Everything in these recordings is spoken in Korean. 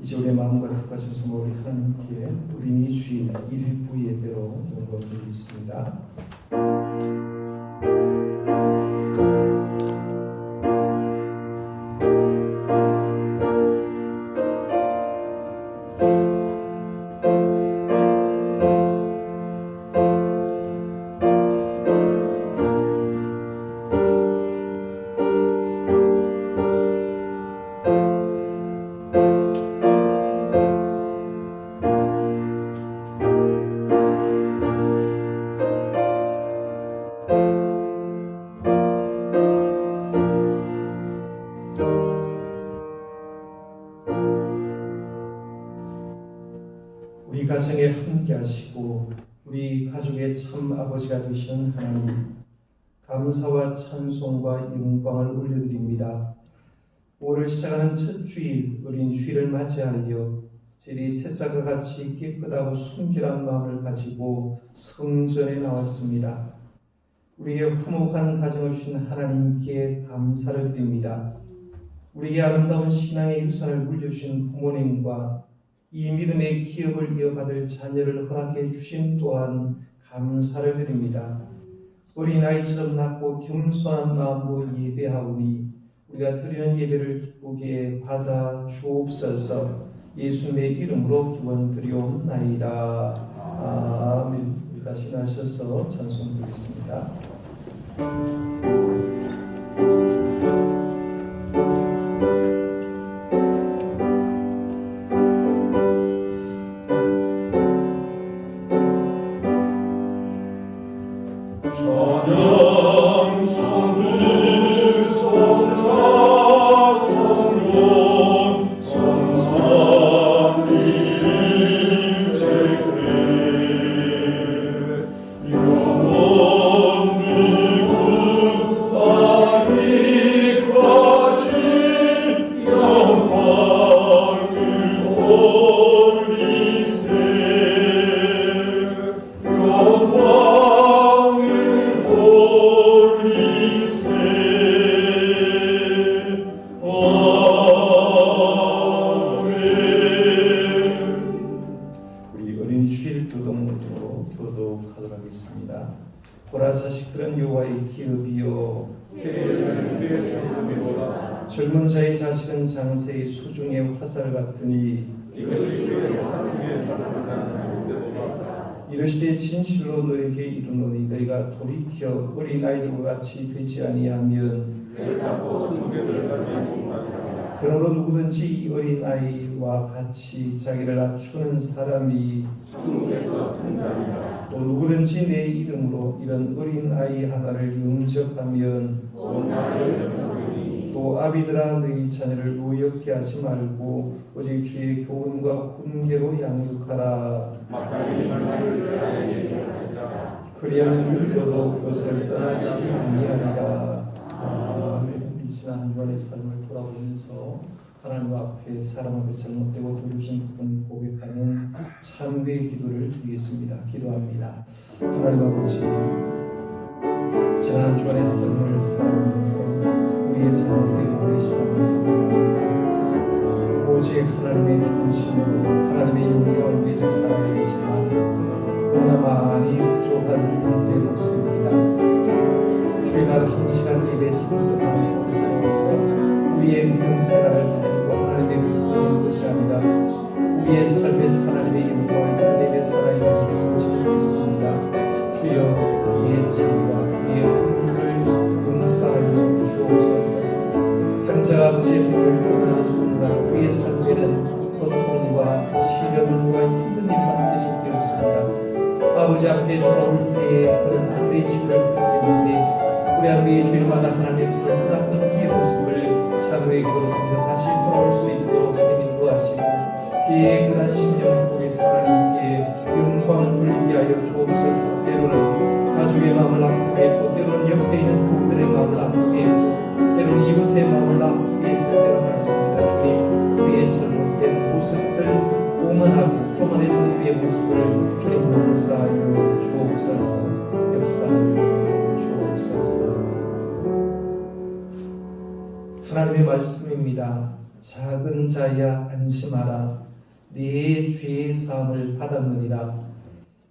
이제 우리의 마음과 뜻과 정성과 우리 하나님께 어린이 주일 일부 예배로 영광드리겠습니다. 우리 가정에 함께 하시고 우리 가족의 참 아버지가 되시는 하나님, 감사와 찬송과 영광을 올려드립니다. 5월을 시작하는 첫 주일, 어린 주일을 맞이하여 저희들이 새싹과 같이 깨끗하고 순결한 마음을 가지고 성전에 나왔습니다. 우리의 화목한 가정을 주신 하나님께 감사를 드립니다. 우리의 아름다운 신앙의 유산을 물려주신 부모님과 이 믿음의 기업을 이어받을 자녀를 허락해 주신 또한 감사를 드립니다. 어린아이처럼 낮고 겸손한 마음으로 예배하오니 우리가 드리는 예배를 기쁘게 받아 주옵소서. 예수님의 이름으로 기원드리옵나이다. 아멘. 우리 다시 나셔서 찬송 드리겠습니다. 교독하도록 하겠습니다. 보라, 자식들은 여호와의 기업이요 젊은 자의 자식은 장세의 수중의 화살 같으니 이르시되 진실로 너에게 이르노니 너희가 돌이켜 어린아이들과 같이 되지 아니하면 그러므로 누구든지 이 어린아이와 같이 자기를 낮추는 사람이 또 누구든지 내 이름으로 이런 어린아이 하나를 영접하면 또 아비들아 너희 자녀를 노엽게 하지 말고 오직 주의 교훈과 훈계로 양육하라. 그리하면 늙어도 그것을 떠나지 아니하리라. 아멘. 우리 지난 한 주간의 삶을 돌아보면서 하나님 앞에 사람 앞에 잘못되고 돌우신 부분 고백하는 참회의 기도를 드리겠습니다. 기도합니다. 하나님 아버지, 지난 한 주간의 삶을 살아오면서 우리의 잘못된 우리 시간을 고백합니다. 오직 하나님의 중심으로 하나님의 영광을 위해서 살아야 되지만 너무나 많이 부족한 우리의 모습입니다. 주일날 한 시간 예배 참석하는 곳에서 우리의 믿음 생활을 다니고 하나님의 모습을 보는 것이 아니라 우리의 삶에서 하나님의 영광을 드러내며 살아야 되는 것을 믿습니다. 주여, 우리의 죄와 우리의 허물을 용서하여 주옵소서. 당장 아버지의 품을 떠나는 순간 그의 삶에는 고통과 시련과 힘든 일만 계속되었습니다. 아버지 앞에 돌아올 때에 그런 아들의 집을 회복했는데 우리 아버지의 주일마다 하나님의 품을 떠났던 우리의 모습을 참회의 기도로 통해서 다시 돌아올 수 있도록 주님 인도하시고 깨끗한 심령 회복에서 하나님께 영광을 돌리게 하여 주옵소서. 때로는 가족의 마음을 아프게 했고 때로는 옆에 있는 그들의 마음을 아프게 했고 때로는 이웃의 마음을 아프게 했을 때가 많습니다. 주님, 우리의 잘못된 모습들, 오만하고 교만했던 우리의 모습을 주님 용서하여 주옵소서. 역사하여 주옵소서. 하나님의 말씀입니다. 작은 자야 안심하라. 네 죄의 사함을 받았느니라.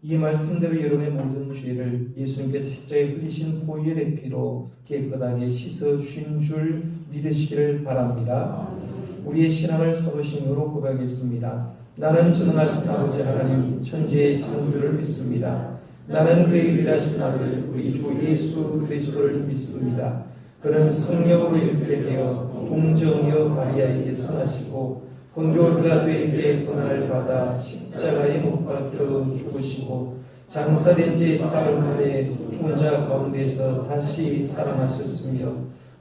이 말씀대로 여러분의 모든 죄를 예수님께서 십자가에 흘리신 보혈의 피로 깨끗하게 씻어 주신 줄 믿으시기를 바랍니다. 우리의 신앙을 사도신으로 고백하겠습니다. 나는 전능하신 아버지 하나님 천지의 창조주를 믿습니다. 나는 그의 유일하신 아들 우리 주 예수 그리스도를 믿습니다. 그는 성령으로 잉태되어 동정녀 마리아에게 선하시고 본디오 빌라도에게 고난을 받아 십자가에 못 박혀 죽으시고 장사된 지 사흘 만에 죽은 자 가운데서 다시 살아나셨으며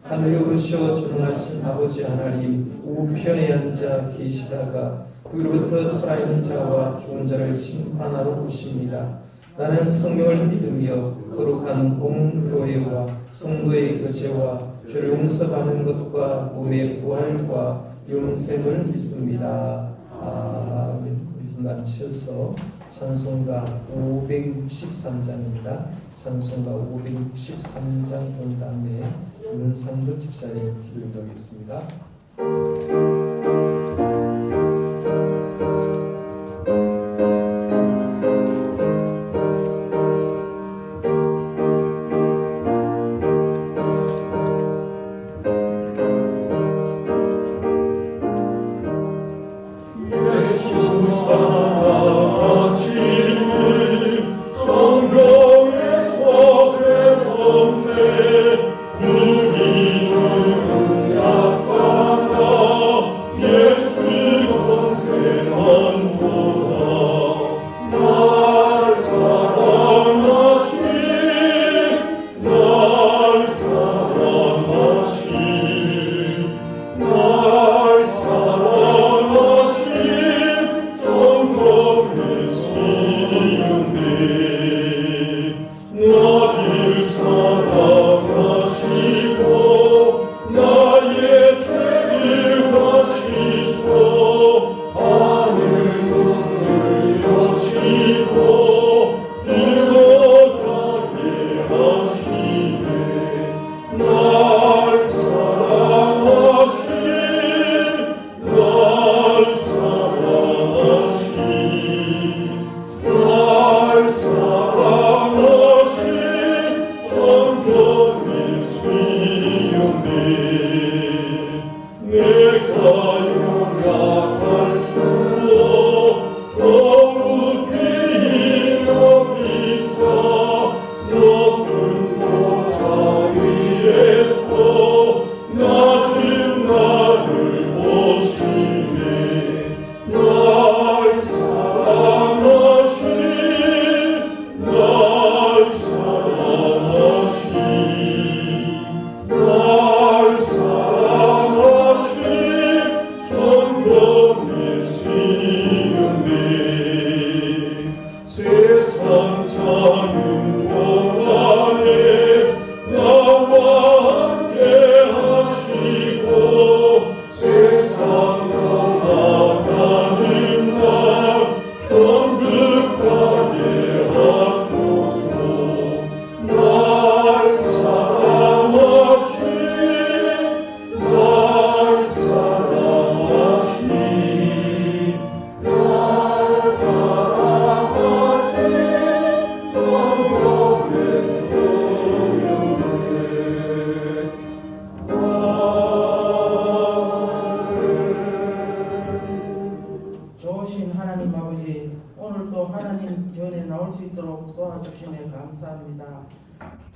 하늘에 오르셔 전능하신 아버지 하나님 우편에 앉아 계시다가 그로부터 살아있는 자와 죽은 자를 심판하러 오십니다. 나는 성령을 믿으며 거룩한 공교회와 성도의 교제와 죄를 용서받는 것과 몸의 부활과 영생을 믿습니다. 아멘. 우리 순간 치어서 찬송가 563장입니다. 찬송가 563장 본 다음에 윤상도 집사님 기도 인도하겠습니다.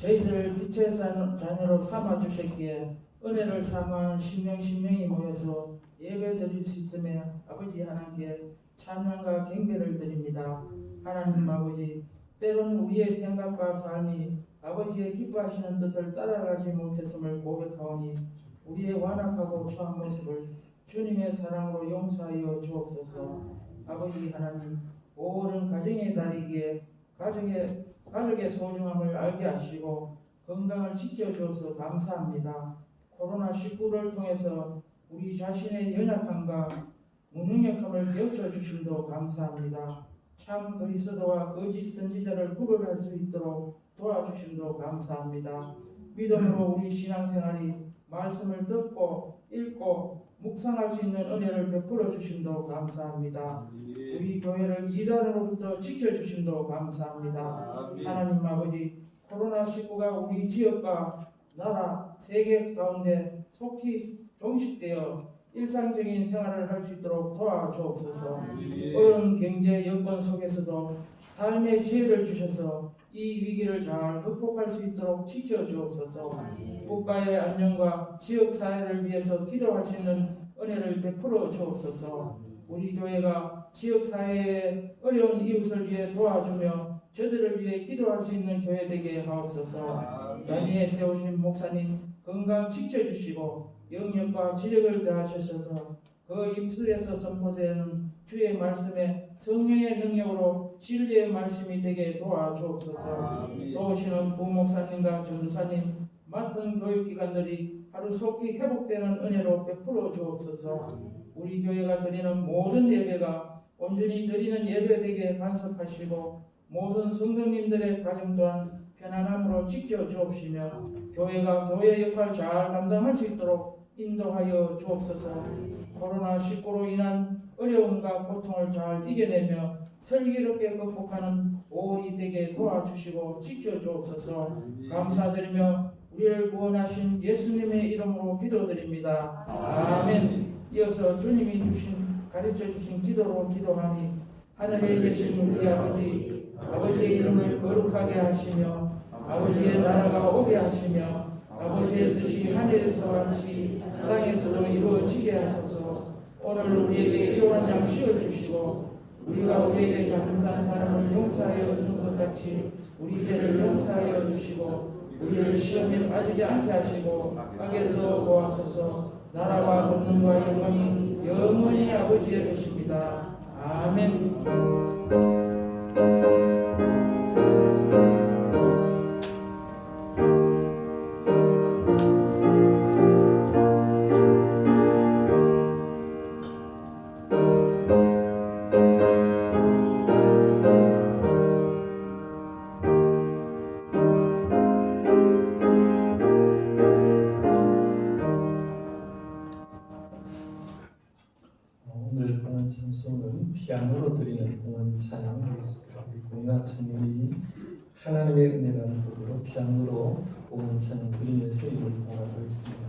저희들을 빛의 자녀로 삼아주셨기에 은혜를 삼아 신명이 모여서 예배 드릴 수 있음에 아버지 하나님께 찬양과 경배를 드립니다. 하나님 아버지, 때론 우리의 생각과 삶이 아버지의 기뻐하시는 뜻을 따라가지 못했음을 고백하오니 우리의 완악하고 추한 모습을 주님의 사랑으로 용서하여 주옵소서. 아버지 하나님, 오랜 가정의 달이기에 가족의 소중함을 알게 하시고 건강을 지켜주어서 감사합니다. 코로나19를 통해서 우리 자신의 연약함과 무능력함을 깨우쳐 주심도 감사합니다. 참 그리스도와 거짓 선지자를 구별할 수 있도록 도와주심도 감사합니다. 믿음으로 우리 신앙생활이 말씀을 듣고 읽고 묵상할 수 있는 은혜를 베풀어 주심도 감사합니다. 우리 교회를 이단으로부터 지켜주심도 감사합니다. 하나님 아버지, 코로나19가 우리 지역과 나라, 세계 가운데 속히 종식되어 일상적인 생활을 할 수 있도록 도와주옵소서. 어려운 경제 여건 속에서도 삶의 지혜를 주셔서 이 위기를 잘 극복할 수 있도록 지켜주옵소서. 국가의 안녕과 지역 사회를 위해서 기도할 수 있는 은혜를 베풀어 주옵소서. 우리 교회가 지역 사회의 어려운 이웃을 위해 도와주며 저들을 위해 기도할 수 있는 교회 되게 하옵소서. 단위에 세우신 목사님 건강 지켜주시고 영역과 지력을 더하셔서 그 입술에서 선포되는 주의 말씀에 성령의 능력으로 진리의 말씀이 되게 도와주옵소서. 도우시는 부목사님과 전도사님 맡은 교육기관들이 하루 속히 회복되는 은혜로 베풀어 주옵소서. 우리 교회가 드리는 모든 예배가 온전히 드리는 예배 되게 간섭하시고 모든 성도님들의 가정 또한 편안함으로 지켜주옵시며 교회가 교회 역할 잘 감당할 수 있도록 인도하여 주옵소서. 코로나19로 인한 어려움과 고통을 잘 이겨내며 슬기롭게 극복하는 5월이 되게 도와주시고 지켜주옵소서. 감사드리며 우리를 구원하신 예수님의 이름으로 기도드립니다. 아멘. 이어서 주님이 가르쳐 주신 기도로 기도하니 하늘에 계신 우리 아버지의 이름을 거룩하게 하시며 아버지의 나라가 오게 하시며 아버지의 뜻이 하늘에서 같이 땅에서도 이루어지게 하소서. 오늘 우리에게 일용할 양식을 주시고 우리가 우리에게 잘못한 사람을 용서하여 준 것 같이 우리 죄를 용서하여 주시고 우리를 시험에 빠지지 않게 하시고 악에서 구하소서. 나라와 권능과 영광이 영원히 아버지의 것입니다. 아멘. 오늘 공원 찬송은 피아노로 드리는 공원 찬양이 되겠습니다. 우리 공나천일이 하나님의 은혜라는 곡으로 피아노로 공원 찬양 드리면서 이를 공헌하고 있습니다.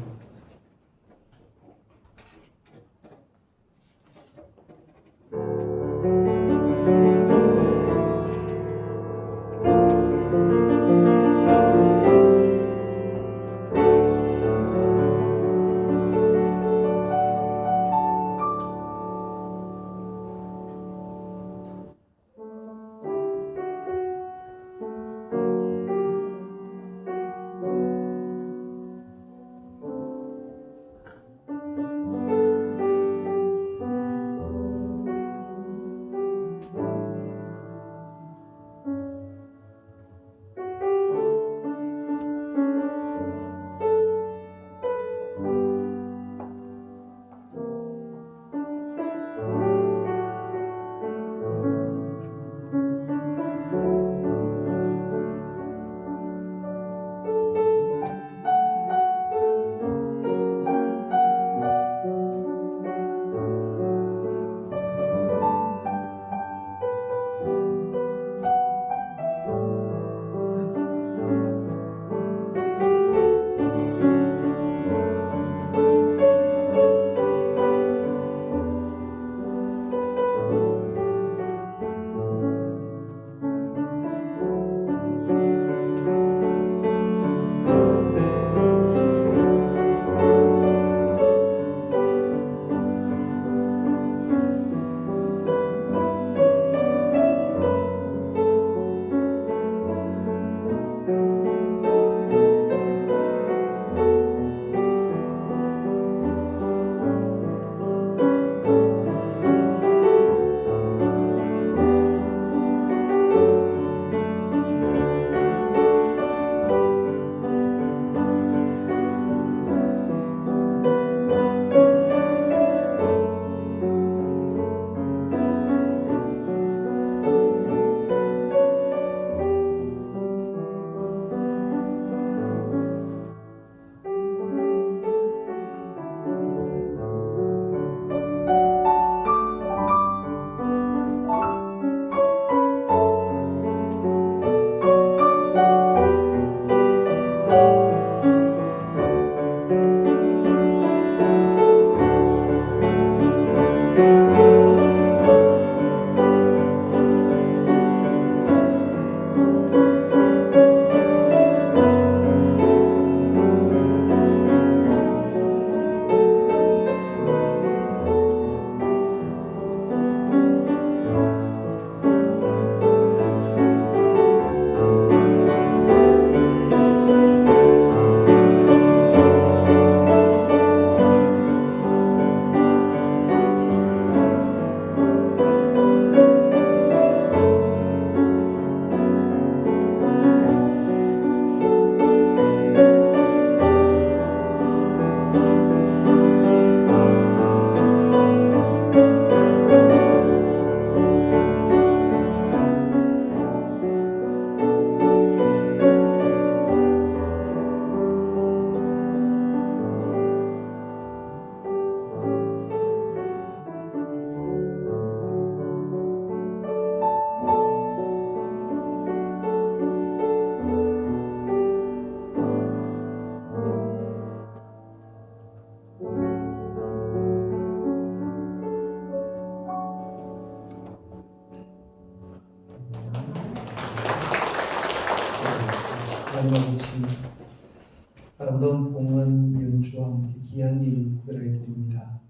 아름다운 봉헌 연주와 함께 귀한 일을 구별하게 드립니다.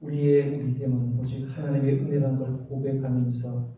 우리의 믿음은 오직 하나님의 은혜라는 걸 고백하면서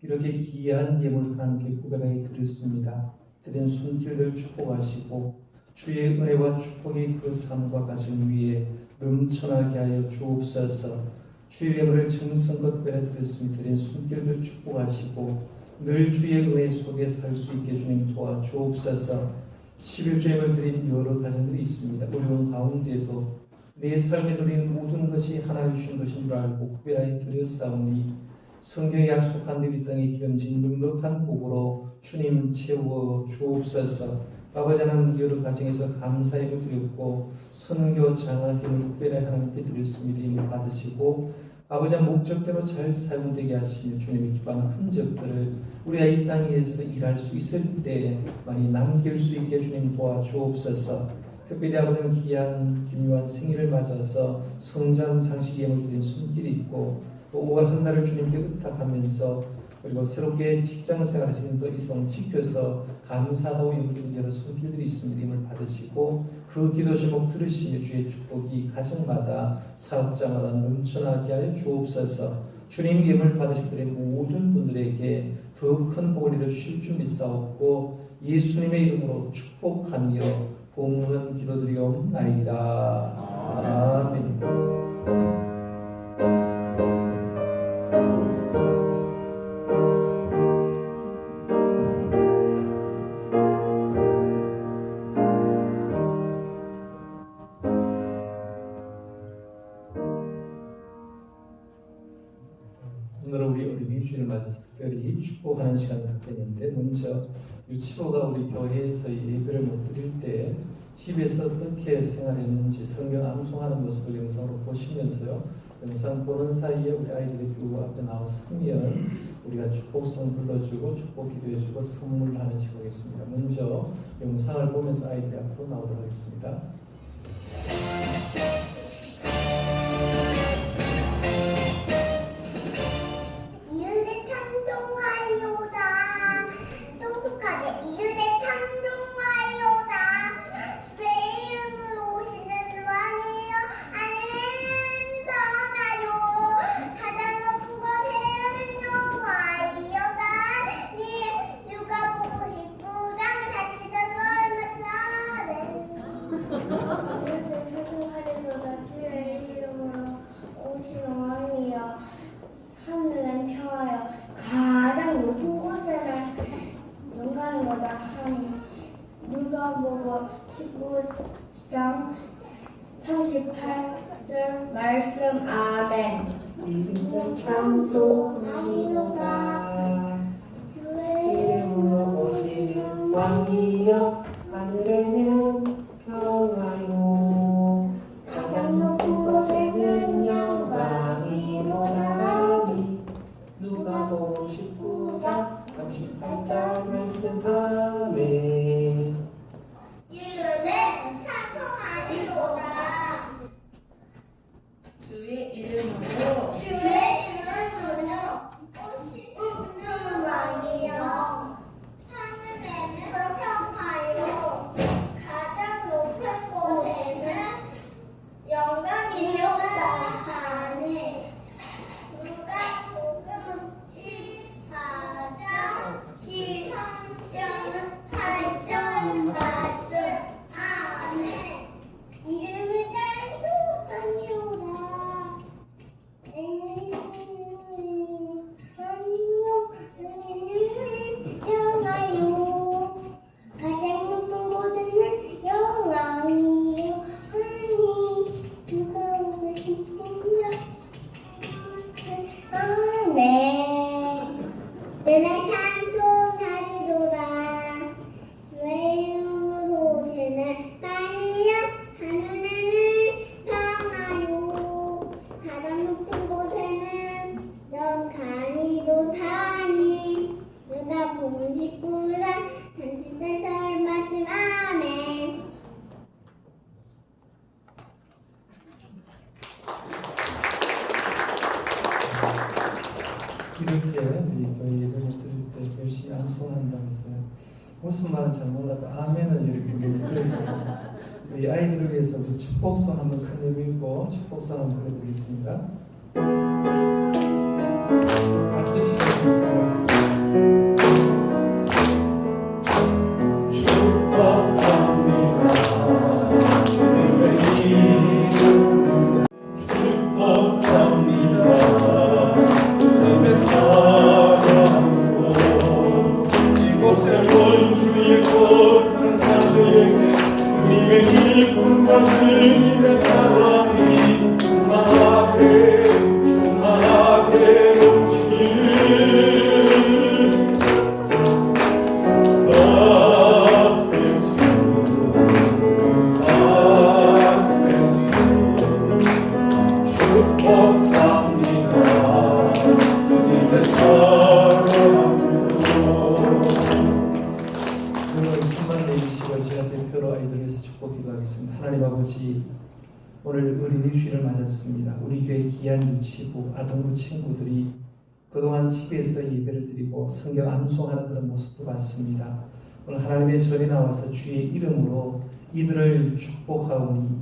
이렇게 귀한 예물 하나님께 구별하게 드렸습니다. 드린 손길들 축복하시고 주의 은혜와 축복이 그 삶과 가정 위에 넘쳐나게 하여 주옵소서. 주의 예물을 정성껏 구별해 드렸으니 드린 손길들 축복하시고 늘 주의 은혜 속에 살 수 있게 주님 도와주옵소서. 11주임을 드린 여러 가정들이 있습니다. 어려운 가운데도 내 삶에 누리는 모든 것이 하나님 주신 것인 줄 알고 구별하여 드렸사오니 성경에 약속한 대로 이 땅에 기름진 넉넉한 복으로 주님 채워 주옵소서. 아버지 하나님 여러 가정에서 감사의 힘을 드렸고 선교 장학의 힘을 특별히 하나님께 드렸습니다. 힘을 받으시고 아버지 목적대로 잘 사용되게 하시며 주님의 기뻐하는 흔적들을 우리가 이 땅에서 일할 수 있을 때 많이 남길 수 있게 주님 도와주옵소서. 특별히 아버지는 귀한 김요한 생일을 맞아서 성장 장식 예물 드린 손길이 있고 또 5월 한 달을 주님께 의탁하면서 그리고 새롭게 직장 생활에서 또 이성 지켜서 감사하고 예물드린 여러 손길들이 있습니다. 힘을 받으시고 그 기도 제목 들으시며 주의 축복이 가정마다 사업자마다 넘쳐나게 하여 주옵소서. 주님 예물 받으시기에 모든 분들에게 더 큰 복을 이루어 주실 줄 믿사옵고 예수님의 이름으로 축복하며 봉헌 기도드리옵나이다. 아멘. 오늘은 우리 어린이 주일을 맞아서 특별히 축복하는 시간을 갖겠는데 먼저 유치부가 우리 교회에서 예배를 못 드릴 때 집에서 어떻게 생활했는지 성경 암송하는 모습을 영상으로 보시면서요. 영상 보는 사이에 우리 아이들이 쭉 앞에 나와서 서면 우리가 축복송 불러주고 축복 기도해주고 선물하는 시간이겠습니다. 먼저 영상을 보면서 아이들이 앞으로 나오도록 하겠습니다. 누가복음 19장 38절 말씀. 아멘. 믿음은 찬송하리로다. 이름으로 오시는 왕이여 하늘에는 평화요 가장 높은 곳에는 영광이 모나니 누가복음 19장 38절 말씀. 아멘. 이름은 찬송하리로다. 주의 이름으로 주의 이름으로 오시는 왕이여 하늘에는 평화요 가장 높은 곳에는 영광이로다 하니 누가복음 14장 8절 말씀. 아멘. 이름을 찬송하리로다. 영화요 가장 높은 곳에는 영광이요 하니 누가 오면 힘든가. 아멘. 내가 찬송하리로다. 주의 이름으로 오시는 왕이여 하늘에는 평화요 가장 높은 곳에는 영광이로다니 누가복음 19장 34절 말씀. 아멘. 이렇게 우리 교회 예배를 드릴 때 열심히 암송한다고 했어요. 무슨 말은 잘 몰라도 아멘은 이렇게 들었어요. 우리 아이들을 위해서 우리 축복성 한번 선생님이고 축복성 한번 보내드리겠습니다. 박수 치시겠습니다. 주님의 사랑이 충만하게 넘치기를 축복합니다. 주님의 사랑으로 오늘 손만 내주시고 제가 대표로 아이들 위해서 축복 기도하겠습니다. 하나님 아버지, 오늘 어린이 주일을 맞았습니다. 우리 교회 귀한 유치부, 아동부 친구들이 그동안 집에서 예배를 드리고 성경 암송하는 그런 모습도 봤습니다. 오늘 하나님의 손에 나와서 주의 이름으로 이들을 축복하오니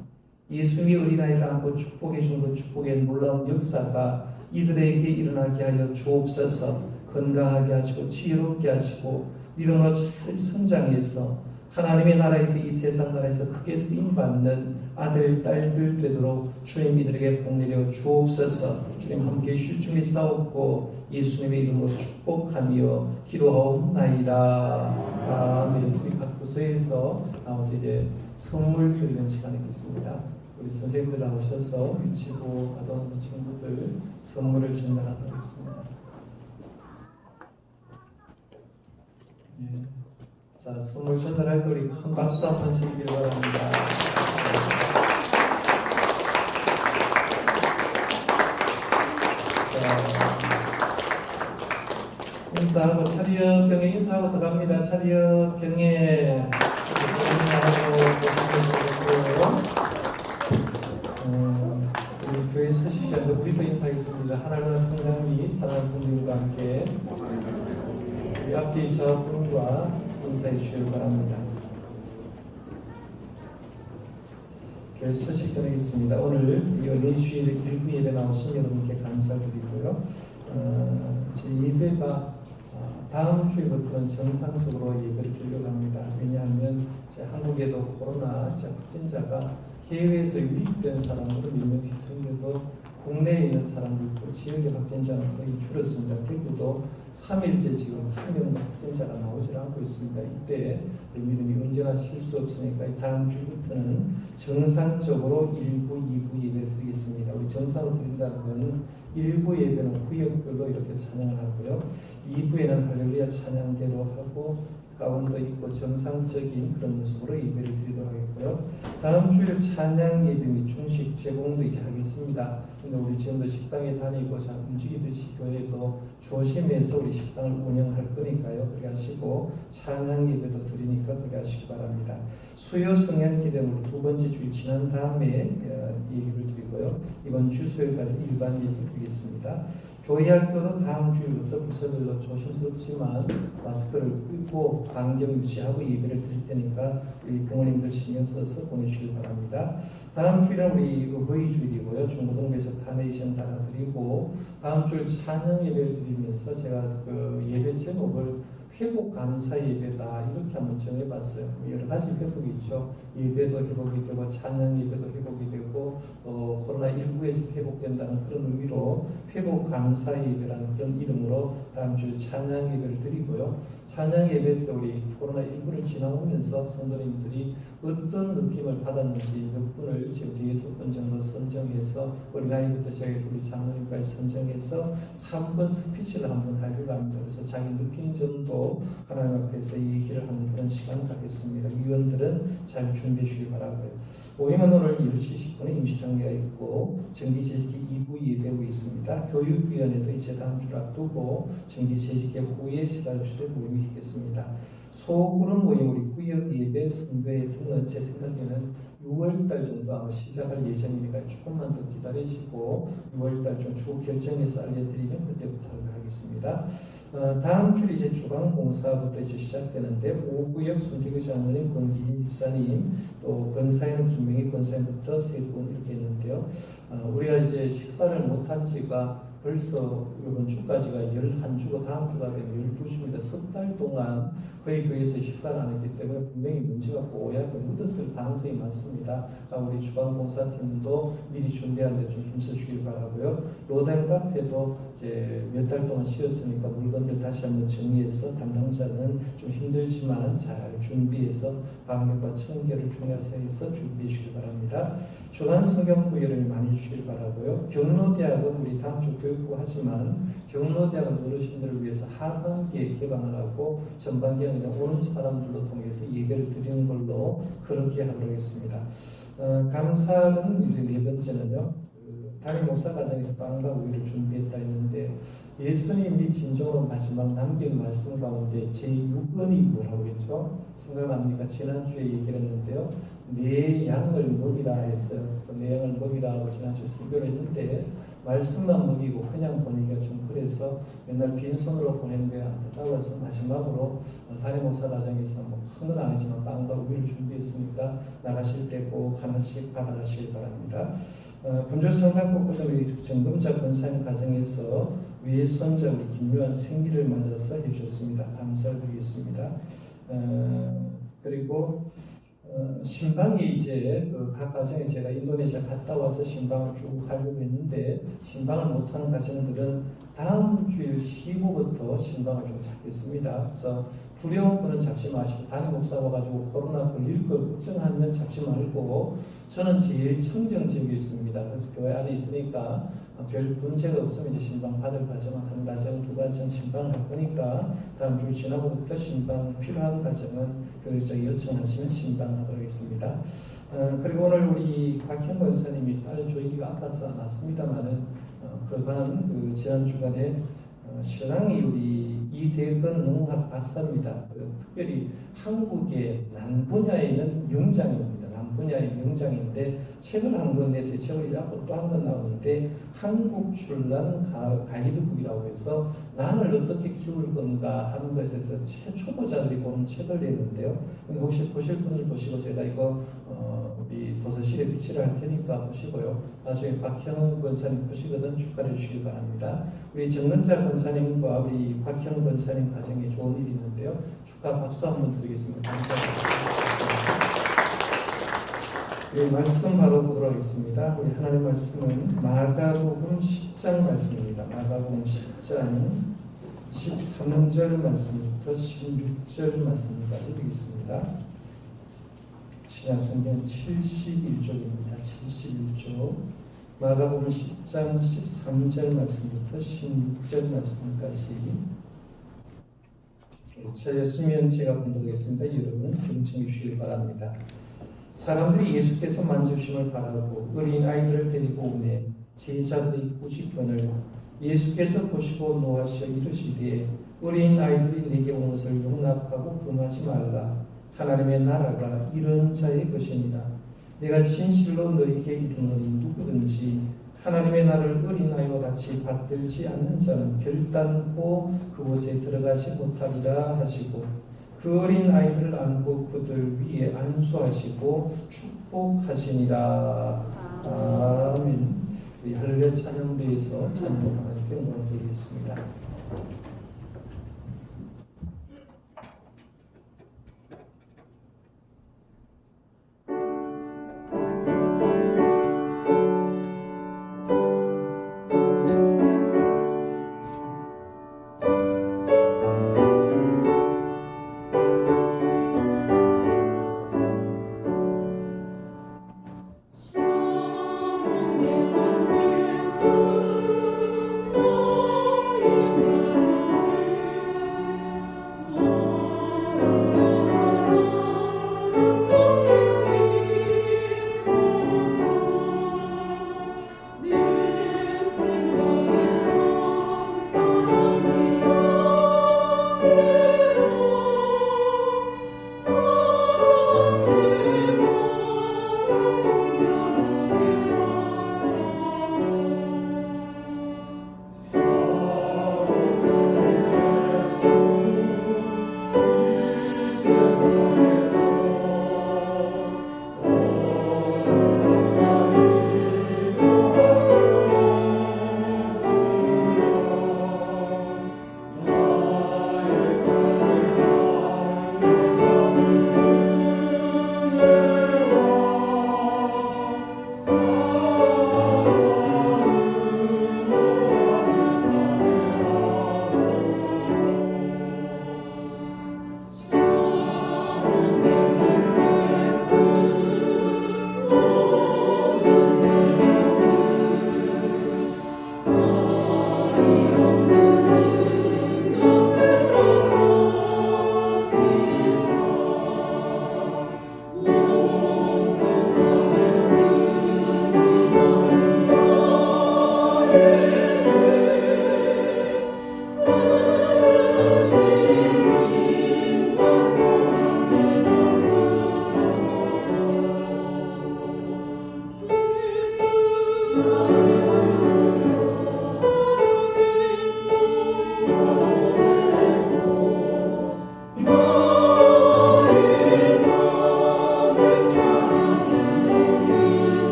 예수님이 어린아이를 안고 축복해 준 그 축복의 놀라운 역사가 이들에게 일어나게 하여 주옵소서. 건강하게 하시고 지혜롭게 하시고 믿음으로 잘 성장해서 하나님의 나라에서 이 세상 나라에서 크게 쓰임받는 아들, 딸들 되도록 주님 이들에게 복내려 주옵소서. 주님 함께 실중에 싸웠고 예수님의 이름으로 축복하며 기도하옵나이다. 아멘. 우리 각 부서에서 나와서 이제 선물 드리는 시간이 있겠습니다. 우리 선생님들 나오셔서 유치부, 아동부 친구들 선물을 전달하도록 하겠습니다. 예. 자, 선물 전달할 때 우리 큰 박수 한번 치기를 바랍니다. 자, 인사하고 차렷 경에 인사하고 들어갑니다. 차렷 경에 인사하고 보시면 우리 교회 서시시한테 우리도 인사하겠습니다. 하나님의 평강이 사랑하는 성도님과 함께 우리 앞뒤 저분과 인사해 주시길 바랍니다. 교회 소식 전하겠습니다. 오늘 이 어린이 주일 일부 예배 나오신 여러분께 감사드리고요. 제 예배가 다음 주일부터는 정상적으로 예배를 드리려고 합니다. 왜냐하면 한국에도 코로나 확진자가 해외에서 유입된 사람으로 몇 명씩 생겨도 국내에 있는 사람들도 지역의 확진자는 거의 줄었습니다. 대구도 3일째 지금 한 명도 확진자가 나오질 않고 있습니다. 이때 우리 믿음이 언제나 쉴 수 없으니까 다음 주부터는 정상적으로 1부, 2부 예배를 드리겠습니다. 우리 정상으로 드린다는 것은 1부 예배는 구역별로 이렇게 찬양을 하고요. 2부에는 할렐루야 찬양대로 하고 가운데 있고 정상적인 그런 모습으로 예배를 드리도록 하겠고요. 다음 주일 찬양 예배 및 중식 제공도 이제 하겠습니다. 근데 우리 지금도 식당에 다니고 잘 움직이듯이 교회도 조심해서 우리 식당을 운영할 거니까요. 그렇게 하시고 찬양 예배도 드리니까 그렇게 하시기 바랍니다. 수요 성령 기도는 우리 두 번째 주일 지난 다음에 예배를 드리고요. 이번 주 수요일까지 일반 예배 드리겠습니다. 교회 학교도 다음 주일부터 부서별로 조심스럽지만 마스크를 끼고 간격 유지하고 예배를 드릴 테니까 우리 부모님들 신경 써서 보내주시길 바랍니다. 다음 주일은 우리 어버이 주일이고요. 중고등부에서 카네이션 달아드리고 다음 주일 찬양 예배를 드리면서 제가 그 예배 제목을 회복 감사 예배다 이렇게 한번 정해봤어요. 여러 가지 회복이 있죠. 예배도 회복이 되고 찬양 예배도 회복이 되고 또 코로나19에서 회복된다는 그런 의미로 회복 감사 예배라는 그런 이름으로 다음 주에 찬양 예배를 드리고요. 찬양 예배 때 우리 코로나19를 지나오면서 성도님들이 어떤 느낌을 받았는지 몇 분을 지금 뒤에 6분 정도 선정해서 어린아이부터 저희 우리 장로님까지 선정해서 3분 스피치를 한번 하려고 합니다. 그래서 자기 느낀 점도 하나님 앞에서 얘기를 하는 그런 시간을 갖겠습니다. 위원들은 잘 준비해 주시기 바라고요. 모임은 오늘 10시 10분에 임시정회가 있고 정기재직기 2부 예배하고 있습니다. 교육위원회도 이제 다음 주를 앞두고 정기재직기 후에 세가족실의 모임이 있겠습니다. 소그룹 모임 우리 구역 예배 선교의 등은 제 생각에는 6월달 정도 아마 시작할 예정이니까 조금만 더 기다리시고 6월달 좀 추후 결정해서 알려드리면 그때부터 하겠습니다. 다음 주 이제 주방공사부터 이제 시작되는데 오구역 손태규 장로님, 권기인 집사님, 또 권사님 김명희 권사님부터 세 분 이렇게 있는데요. 우리가 이제 식사를 못한 지가 벌써 이번 주까지가 11주고 다음 주가 되면 12주입니다. 석 달 동안 거의 교회에서 식사를 안 했기 때문에 분명히 먼지가 뽀얗게 묻었을 가능성이 많습니다. 우리 주방공사팀도 미리 준비하는데 좀 힘써주길 바라고요. 로덴 카페도 이제 몇 달 동안 쉬었으니까 물건들 다시 한번 정리해서 담당자는 좀 힘들지만 잘 준비해서 방역과 청결을 중요시 해서 준비해 주길 바랍니다. 주간 성경 구열을 많이 해주길 바라고요. 경로대학은 우리 다음 주 교육부 하지만 경로대학은 어르신들을 위해서 하반기에 개방을 하고 전반기에는 그냥 오는 사람들로 통해서 예배를 드리는 걸로 그렇게 하도록 하겠습니다. 감사는 이제 네 번째는요. 담임 목사 과정에서 빵과 우유를 준비했다 했는데 예수님이 진정으로 마지막 남긴 말씀 가운데 제6은이 뭐라고 했죠? 생각납니까? 지난주에 얘기를 했는데요. 내 양을 먹이라 했어요. 그래서 내 양을 먹이라 하고 지난주에 설교를 했는데 말씀만 먹이고 그냥 보내기가 좀 그래서 맨날 빈손으로 보내는 게 안타까워서 마지막으로 담임 목사 과정에서 뭐 큰 건 아니지만 빵과 우유를 준비했으니까 나가실 때 꼭 하나씩 받아가시길 바랍니다. 분조 성당국고점의 정금자 권사님 가정에서 외손자 우리 김요한 생일을 맞아서 해주셨습니다. 감사를 드리겠습니다. 그리고 신방이 이제 각 가정에 제가 인도네시아 갔다 와서 신방을 쭉 하려고 했는데 신방을 못하는 가정들은 다음 주일 쉬고부터 신방을 좀 찾겠습니다. 그래서 두려운 분은 잡지 마시고 담임 목사 와가지고 코로나 걸릴 걸 걱정하면 잡지 말고 저는 제일 청정 지역에 있습니다. 그래서 교회 안에 있으니까 별 문제가 없으면 이제 신방 받을 가정은 한 가정, 두 가정 신방을 할 거니까 다음 주 지나고부터 신방 필요한 가정은 교회에서 요청하시면 신방하도록 하겠습니다. 그리고 오늘 우리 곽형 권사님이 딸 조이기가 아파서 안 왔습니다만은 그간 지난 주간에 신랑이 우리 이대건 농학 박사입니다. 특별히 한국의 남분야에는 명장입니다. 남분야의 명장인데 책을 한 권 내서 책을 앞으로 또 한 권 나오는데 한국 출란 가이드북이라고 해서 난을 어떻게 키울 건가 하는 것에 대해서 초보자들이 보는 책을 내는데요. 혹시 보실 분들 보시고 제가 이거 우리 도서실에 비치를 할 테니까 보시고요. 나중에 곽형 권사님 보시거든 축하해 주시기 바랍니다. 우리 정근자 권사님과 우리 곽형 권사님 가정에 좋은 일이 있는데요. 축하 박수 한번 드리겠습니다. 감사합니다. 말씀 바로 보도록 하겠습니다. 우리 하나님 말씀은 마가복음 10장 말씀입니다. 마가복음 10장 13절 말씀부터 16절 말씀까지 되겠습니다. 신약성경 71쪽입니다. 71쪽 마가복음 10장 13절 말씀부터 16절 말씀까지 차였으면 제가 봉독하겠습니다. 여러분 경청해 주시길 바랍니다. 사람들이 예수께서 만져주심을 바라고 어린 아이들을 데리고 오매 제자들이 꾸짖거늘 예수께서 보시고 노하시어 이르시되 어린 아이들이 내게 온 것을 용납하고 금하지 말라. 하나님의 나라가 이런 자의 것이니라. 내가 진실로 너희에게 이르노니 누구든지 하나님의 나라를 어린아이와 같이 받들지 않는 자는 결단코 그곳에 들어가지 못하리라 하시고 그 어린 아이들을 안고 그들 위에 안수하시고 축복하시니라. 아멘. 우리 할렐루야 찬양대에서 찬양을 하나님께 영광을 드리겠습니다. 사랑의 밤 예수 너의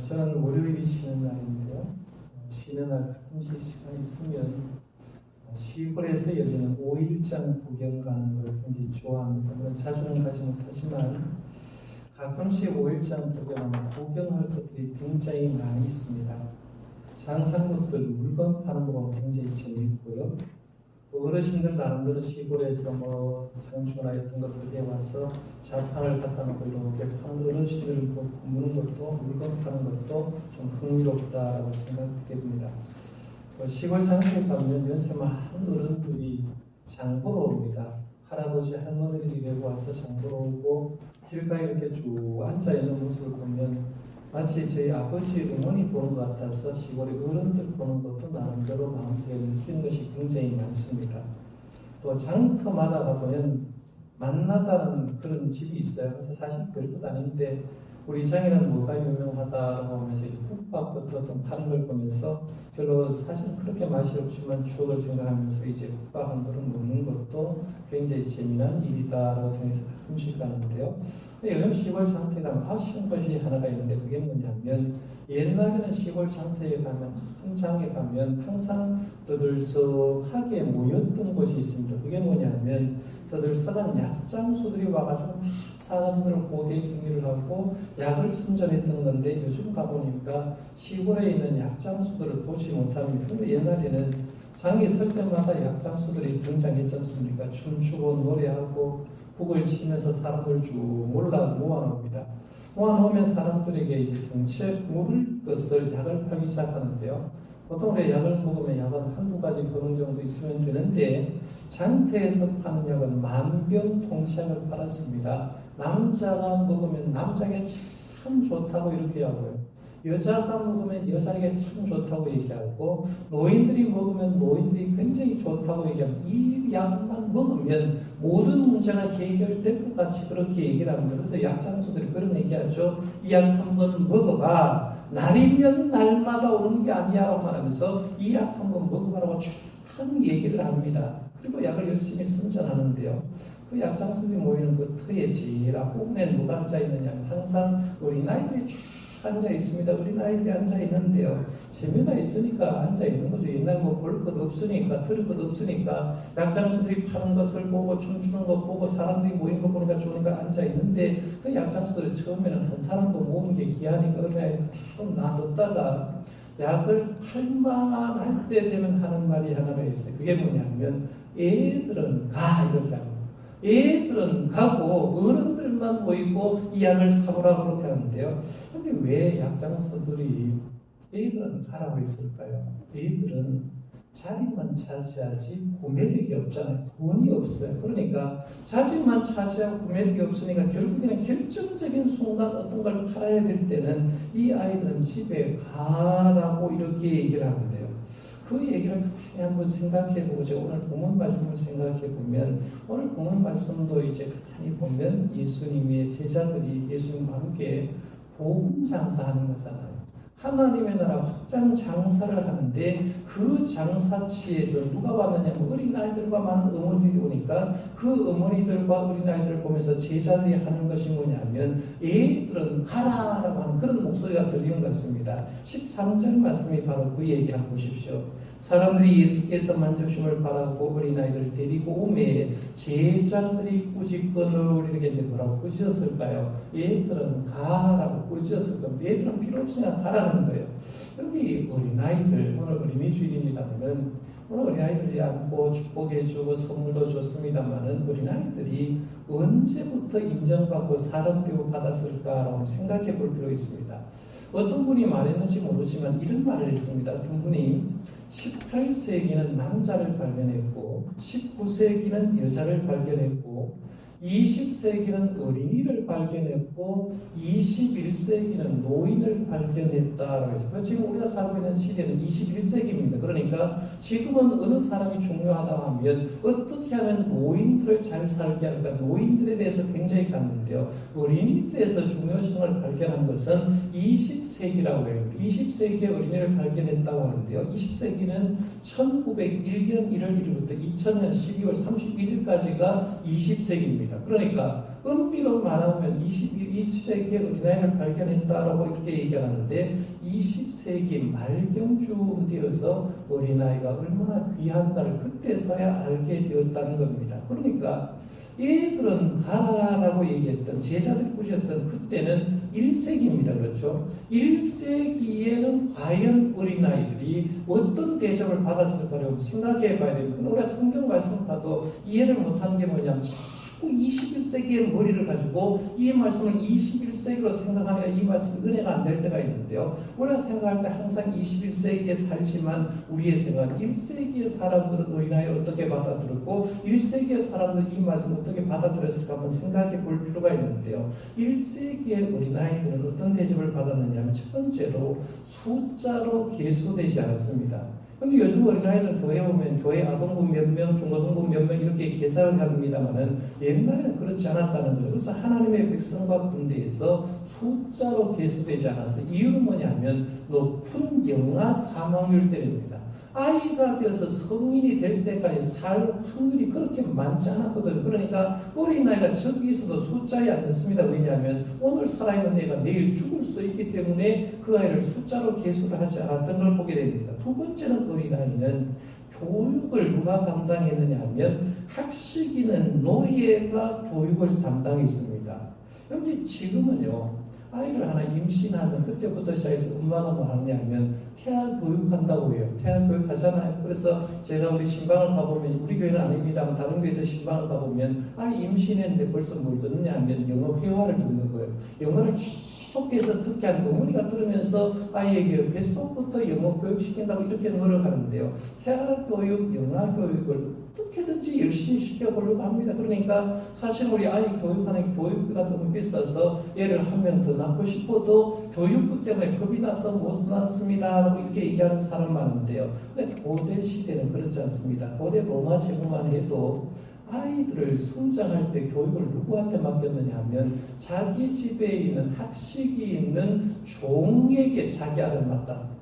저는 월요일이 쉬는 날인데요. 쉬는 날 가끔씩 시간이 있으면 시골에서 열리는 5일장 구경 가는 걸 굉장히 좋아합니다. 물론 자주는 가지 못하지만 가끔씩 5일장 구경하면 구경할 것들이 굉장히 많이 있습니다. 장상국들 물건 파는 거 보면 굉장히 재미있고요. 또 어르신들 나름대로 시골에서 뭐 상추나 이런 것을 해와서 자판을 갖다 놓고 이렇게 파는 어르신들 보는 것도 물건 파는 것도 좀 흥미롭다고 생각됩니다. 시골 장터에 가면 연세 많은 어른들이 장보러 옵니다. 할아버지 할머니들이 메고 와서 장보러 오고 길가에 이렇게 쭉 앉아있는 모습을 보면 마치 저희 아버지 어머니 보는 것 같아서 시골의 어른들 보는 것도 나름대로 마음속에 느끼는 것이 굉장히 많습니다. 또 장터마다 가보면 만나다는 그런 집이 있어요. 그래서 사실 별것 아닌데 우리 장에는 뭐가 유명하다라고 하면서 국밥 같은 어떤 파는 걸 보면서 별로 사실 그렇게 맛이 없지만 추억을 생각하면서 이제 국밥 한 그릇 먹는 것도 굉장히 재미난 일이다라고 생각해서 가끔씩 가는데요. 요즘 시골 장터에 가면 아쉬운 것이 하나가 있는데 그게 뭐냐면 옛날에는 시골 장터에 가면 큰 장에 가면 항상 떠들썩하게 모였던 곳이 있습니다. 그게 뭐냐면 떠들썩한 약장수들이 와가지고 사람들을 호객 행위를 하고 약을 선전했던 건데 요즘 가보니까 시골에 있는 약장수들을 보지 못합니다. 근데 옛날에는 장이 설 때마다 약장수들이 등장했지 않습니까? 춤추고 노래하고 북을 치면서 사람을 쭉 모아놓습니다. 모아놓으면 사람들에게 이제 정책 먹을 것을 약을 팔기 시작하는데요. 보통 우리 약을 먹으면 약은 한두 가지 효능 정도 있으면 되는데 장터에서 파는 약은 만병통치약을 팔았습니다. 남자가 먹으면 남자에게 참 좋다고 이렇게 하고요. 여자가 먹으면 여자에게 참 좋다고 얘기하고 노인들이 먹으면 노인들이 굉장히 좋다고 얘기하면서 이 약만 먹으면 모든 문제가 해결될 것 같이 그렇게 얘기를 합니다. 그래서 약장수들이 그런 얘기하죠. 이 약 한번 먹어봐. 날이면 날마다 오는 게 아니야 라고 말하면서 이 약 한번 먹어봐라고 참 얘기를 합니다. 그리고 약을 열심히 선전하는데요. 그 약장수들이 모이는 그 터에 제일 앞부분에 누가 앉아있느냐 하면 항상 어린아이들이 쫙 앉아 있습니다. 어린아이들이 앉아 있는데요. 재미가 있으니까 앉아 있는 거죠. 옛날 뭐 볼 것 없으니까, 들을 것 없으니까, 약장수들이 파는 것을 보고, 춤추는 것 보고, 사람들이 모인 거 보니까 좋으니까 앉아 있는데, 그 약장수들이 처음에는 한 사람도 모으는 게 귀하니까 어린아이들 다 놔뒀다가, 약을 팔만할 때 되면 하는 말이 하나가 있어요. 그게 뭐냐면, 애들은 가, 이렇게 합니다. 애들은 가고 어른들만 모이고 이 약을 사보라고 그렇게 하는데요. 근데 왜 약장수들이 애들은 가라고 했을까요? 애들은 자리만 차지하지 구매력이 없잖아요. 돈이 없어요. 그러니까 자리만 차지하고 구매력이 없으니까 결국에는 결정적인 순간 어떤 걸 팔아야 될 때는 이 아이들은 집에 가라고 이렇게 얘기를 하는데요. 그 얘기를 가만히 한번 생각해보고 제가 오늘 본문 말씀을 생각해보면 오늘 본문 말씀도 이제 가만히 보면 예수님의 제자들이 예수님과 함께 복음 장사하는 거잖아요. 하나님의 나라 확장 장사를 하는데 그 장사치에서 누가 왔느냐면 어린아이들과 많은 어머니들이 오니까 그 어머니들과 어린아이들을 보면서 제자들이 하는 것이 뭐냐면 애들은 가라라고 하는 그런 목소리가 들리는 것 같습니다. 13절 말씀이 바로 그 얘기 한번 보십시오. 사람들이 예수께서 만져주심을 바라고 어린아이들을 데리고 오매 제자들이 꾸짖거늘 이렇게 뭐라고 꾸짖었을까요? 얘들은 가라고 꾸짖었을 겁니다. 얘들은 필요 없으니까 가라는 거예요. 여기 어린아이들, 오늘 어린이 주일입니다만은 오늘 어린아이들이 안고 축복해주고 선물도 줬습니다만은 어린아이들이 언제부터 인정받고 사람 대우받았을까라고 생각해 볼 필요가 있습니다. 어떤 분이 말했는지 모르지만 이런 말을 했습니다. 어떤 분이 18세기는 남자를 발견했고 19세기는 여자를 발견했고 20세기는 어린이를 발견했고 21세기는 노인을 발견했다라고 해서 지금 우리가 살고 있는 시대는 21세기입니다. 그러니까 지금은 어느 사람이 중요하다 하면 어떻게 하면 노인들을 잘 살게 할까 노인들에 대해서 굉장히 갔는데요. 어린이들에서 중요성을 발견한 것은 20세기라고 해요. 20세기에 어린이를 발견했다고 하는데요. 20세기는 1901년 1월 1일부터 2000년 12월 31일까지가 20세기입니다. 그러니까 엄밀로 말하면 20세기에 어린아이를 발견했다라고 이렇게 얘기하는데 20세기 말경쯤 되어서 어린아이가 얼마나 귀한가를 그때서야 알게 되었다는 겁니다. 그러니까 얘들은 가라라고 얘기했던 제자들이 꾸짖었던 그때는 1세기입니다. 그렇죠? 1세기에는 과연 어린아이들이 어떤 대접을 받았을까를 생각해 봐야 됩니다. 우리가 성경 말씀 봐도 이해를 못하는 게 뭐냐면 자꾸 21세기의 머리를 가지고 이 말씀을 21세기로 생각하니까 이 말씀이 은혜가 안 될 때가 있는데요. 우리가 생각할 때 항상 21세기에 살지만 우리의 생각은 1세기의 사람들은 어린아이를 어떻게 받아들였고 1세기의 사람들은 이 말씀을 어떻게 받아들였을까 한번 생각해 볼 필요가 있는데요. 1세기의 어린아이들은 어떤 대접을 받았느냐 하면 첫 번째로 숫자로 계수되지 않았습니다. 근데 요즘 어린아이들은 교회 오면 교회 아동부 몇 명, 중고등부 몇 명 이렇게 계산을 합니다만은 옛날에는 그렇지 않았다는 거죠. 그래서 하나님의 백성과 군대에서 숫자로 계수되지 않았어요. 이유는 뭐냐면 높은 영아 사망률 때문입니다. 아이가 되어서 성인이 될 때까지 살 확률이 그렇게 많지 않았거든요. 그러니까 어린아이가 저기에서도 숫자에 안 넣습니다. 왜냐하면 오늘 살아있는 애가 내일 죽을 수도 있기 때문에 그 아이를 숫자로 계수를 하지 않았던 걸 보게 됩니다. 두 번째는 어린아이는 교육을 누가 담당했느냐 하면 학식이는 노예가 교육을 담당했습니다. 그런데 지금은요. 아이를 하나 임신하면 그때부터 시작해서 엄마가 뭐 하냐면 태아 교육한다고 해요. 태아 교육하잖아요. 그래서 제가 우리 신방을 가보면 우리 교회는 아닙니다만 다른 교회에서 신방을 가보면 아이 임신했는데 벌써 뭘 듣느냐 하면 영어 회화를 듣는 거예요. 영어를 계속해서 듣게 하는 어머니가 들으면서 아이에게 뱃속부터 영어 교육시킨다고 이렇게 노력하는데요. 태아 교육, 영아 교육을 어떻게든지 열심히 시켜보려고 합니다. 그러니까 사실 우리 아이 교육하는 교육비가 너무 비싸서 애를 한 명 더 낳고 싶어도 교육비 때문에 겁이 나서 못 낳습니다 라고 이렇게 얘기하는 사람 많은데요. 근데 고대 시대는 그렇지 않습니다. 고대 로마 제국만 해도 아이들을 성장할 때 교육을 누구한테 맡겼느냐 하면 자기 집에 있는 학식이 있는 종에게 자기 아들 맡다.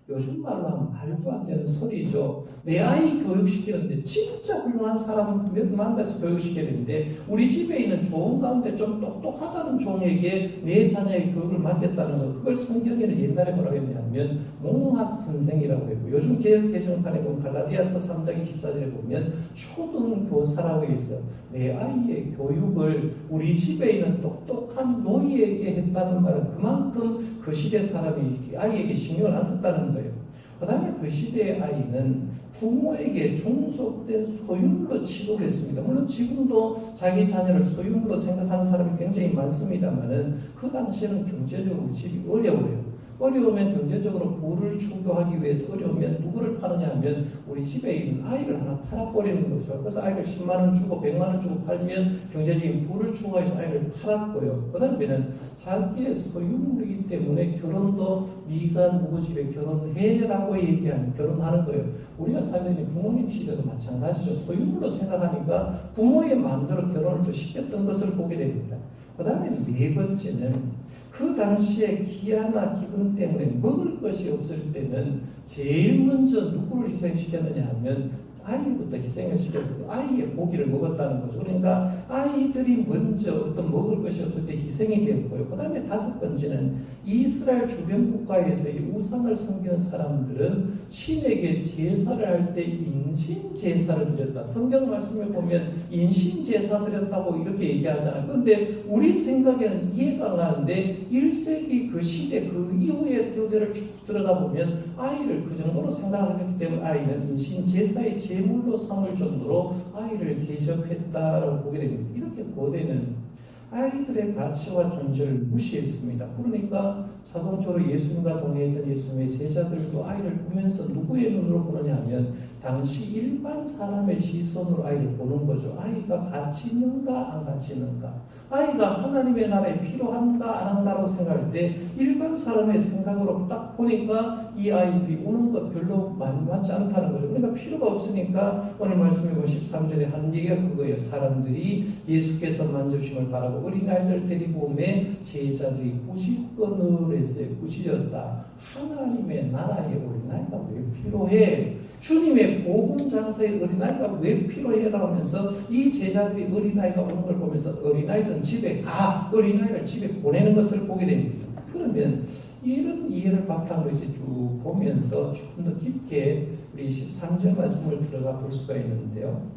요즘 말로 하면 말도 안 되는 소리죠. 내 아이 교육시키는데 진짜 훌륭한 사람 만나서 교육시켜야 되는데 우리 집에 있는 종 가운데 좀 똑똑하다는 종에게 내 자녀의 교육을 맡겼다는 거, 그걸 성경에는 옛날에 뭐라고 했냐면 몽학선생이라고 했고, 요즘 개혁 개정판에 보면 갈라디아서 3장 24절에 보면 초등교사라고 해서 내 아이의 교육을 우리 집에 있는 똑똑한 노예에게 했다는 말은 그만큼 그 시대 사람이 아이에게 신경을 안 썼다는 거예요. 그 다음에 그 시대의 아이는 부모에게 중속된 소유물로 취급을 했습니다. 물론 지금도 자기 자녀를 소유물로 생각하는 사람이 굉장히 많습니다만은 그 당시에는 경제적으로 집이 어려워요. 어려우면 경제적으로 부를 추구하기 위해서 어려우면 누구를 파느냐 하면 우리 집에 있는 아이를 하나 팔아버리는 거죠. 그래서 아이를 10만 원 주고 100만 원 주고 팔면 경제적인 부를 추구해서 아이를 팔았고요. 그 다음에는 자기의 소유물이기 때문에 결혼도 네가 누구 집에 결혼해라고 얘기하면 결혼하는 거예요. 우리가 살던 부모님 시대도 마찬가지죠. 소유물로 생각하니까 부모의 마음대로 결혼을 또 시켰던 것을 보게 됩니다. 그 다음에 네 번째는 그 당시에 기아나 기근 때문에 먹을 것이 없을 때는 제일 먼저 누구를 희생시켰느냐 하면 아이부터 희생을 시켜서 아이의 고기를 먹었다는 거죠. 그러니까 아이들이 먼저 어떤 먹을 것이 없을 때 희생이 되었고요. 그 다음에 다섯 번째는 이스라엘 주변 국가에서 이 우상을 섬기는 사람들은 신에게 제사를 할 때 인신 제사를 드렸다. 성경 말씀을 보면 인신 제사 드렸다고 이렇게 얘기하잖아요. 그런데 우리 생각에는 이해가 가는데 1세기 그 시대 그 이후의 세대를 쭉 들어가 보면 아이를 그 정도로 생각하기 때문에 아이는 인신 제사의 제물로 삼을 정도로 아이를 대접했다라고 보게 됩니다. 이렇게 고대는 아이들의 가치와 존재를 무시했습니다. 그러니까 자동적으로 예수님과 동행했던 예수님의 제자들도 아이를 보면서 누구의 눈으로 보느냐 하면 당시 일반 사람의 시선으로 아이를 보는 거죠. 아이가 가치 있는가 안 가치 있는가, 아이가 하나님의 나라에 필요한가 안 한다고 생각할 때 일반 사람의 생각으로 딱 보니까 이 아이들이 오는 것 별로 맞지 않다는 거죠. 그러니까 필요가 없으니까 오늘 말씀해 보신 13절에 한 얘기가 그거예요. 사람들이 예수께서 만져주심을 바라고 어린아이들 데리고 오매 제자들이 꾸짖거늘에 했어요? 꾸짖었다. 하나님의 나라의 어린아이가 왜 필요해? 주님의 복음 장사의 어린아이가 왜 필요해라고 하면서 이 제자들이 어린아이가 오는 걸 보면서 어린아이든 집에 가, 어린아이를 집에 보내는 것을 보게 됩니다. 그러면 이런 이해를 바탕으로 이제 쭉 보면서 조금 더 깊게 우리 13절 말씀을 들어가 볼 수가 있는데요.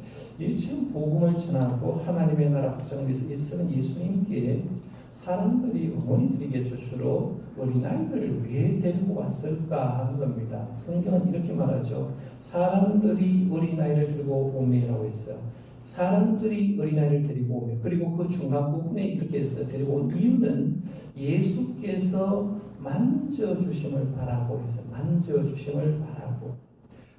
지금 복음을 전하고 하나님의 나라 확장을 위해서 애쓰는 예수님께 사람들이, 어머니들이겠죠, 주로 어린아이들을 왜 데리고 왔을까 하는 겁니다. 성경은 이렇게 말하죠. 사람들이 어린아이를 데리고 오매라고 했어요. 사람들이 어린아이를 데리고 오매. 그리고 그 중간 부분에 이렇게 해서 데리고 온 이유는 예수께서 만져주심을 바라고 해서 만져주심을 바라고.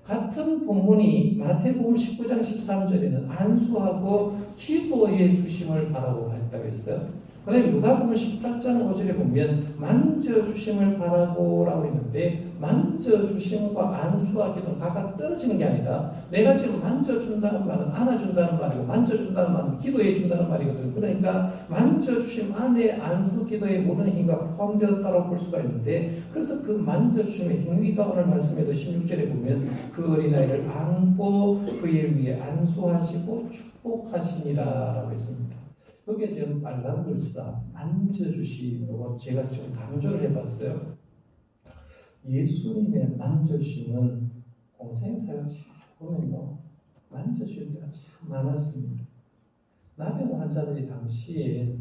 같은 본문이 마태복음 19장 13절에는 안수하고 기도해 주심을 바라고 했다고 했어요. 그 다음에 누가복음 18장 5절에 보면 만져주심을 바라고라고 했는데 만져주심과 안수하기도 각각 떨어지는 게 아니라 내가 지금 만져준다는 말은 안아준다는 말이고 만져준다는 말은 기도해준다는 말이거든요. 그러니까 만져주심 안에 안수 기도의 모든 행위가 포함되었다고 볼 수가 있는데 그래서 그 만져주심의 행위가 오늘 말씀에도 16절에 보면 그 어린아이를 안고 그의 위에 안수하시고 축복하시니라 라고 했습니다. 여기에 지금 빨간 글자 만져주시고 제가 지금 강조를 해봤어요. 예수님의 만져주심은 공생사가 잘 보면요 만져줄 때가 참 많았습니다. 나병 환자들이 당시에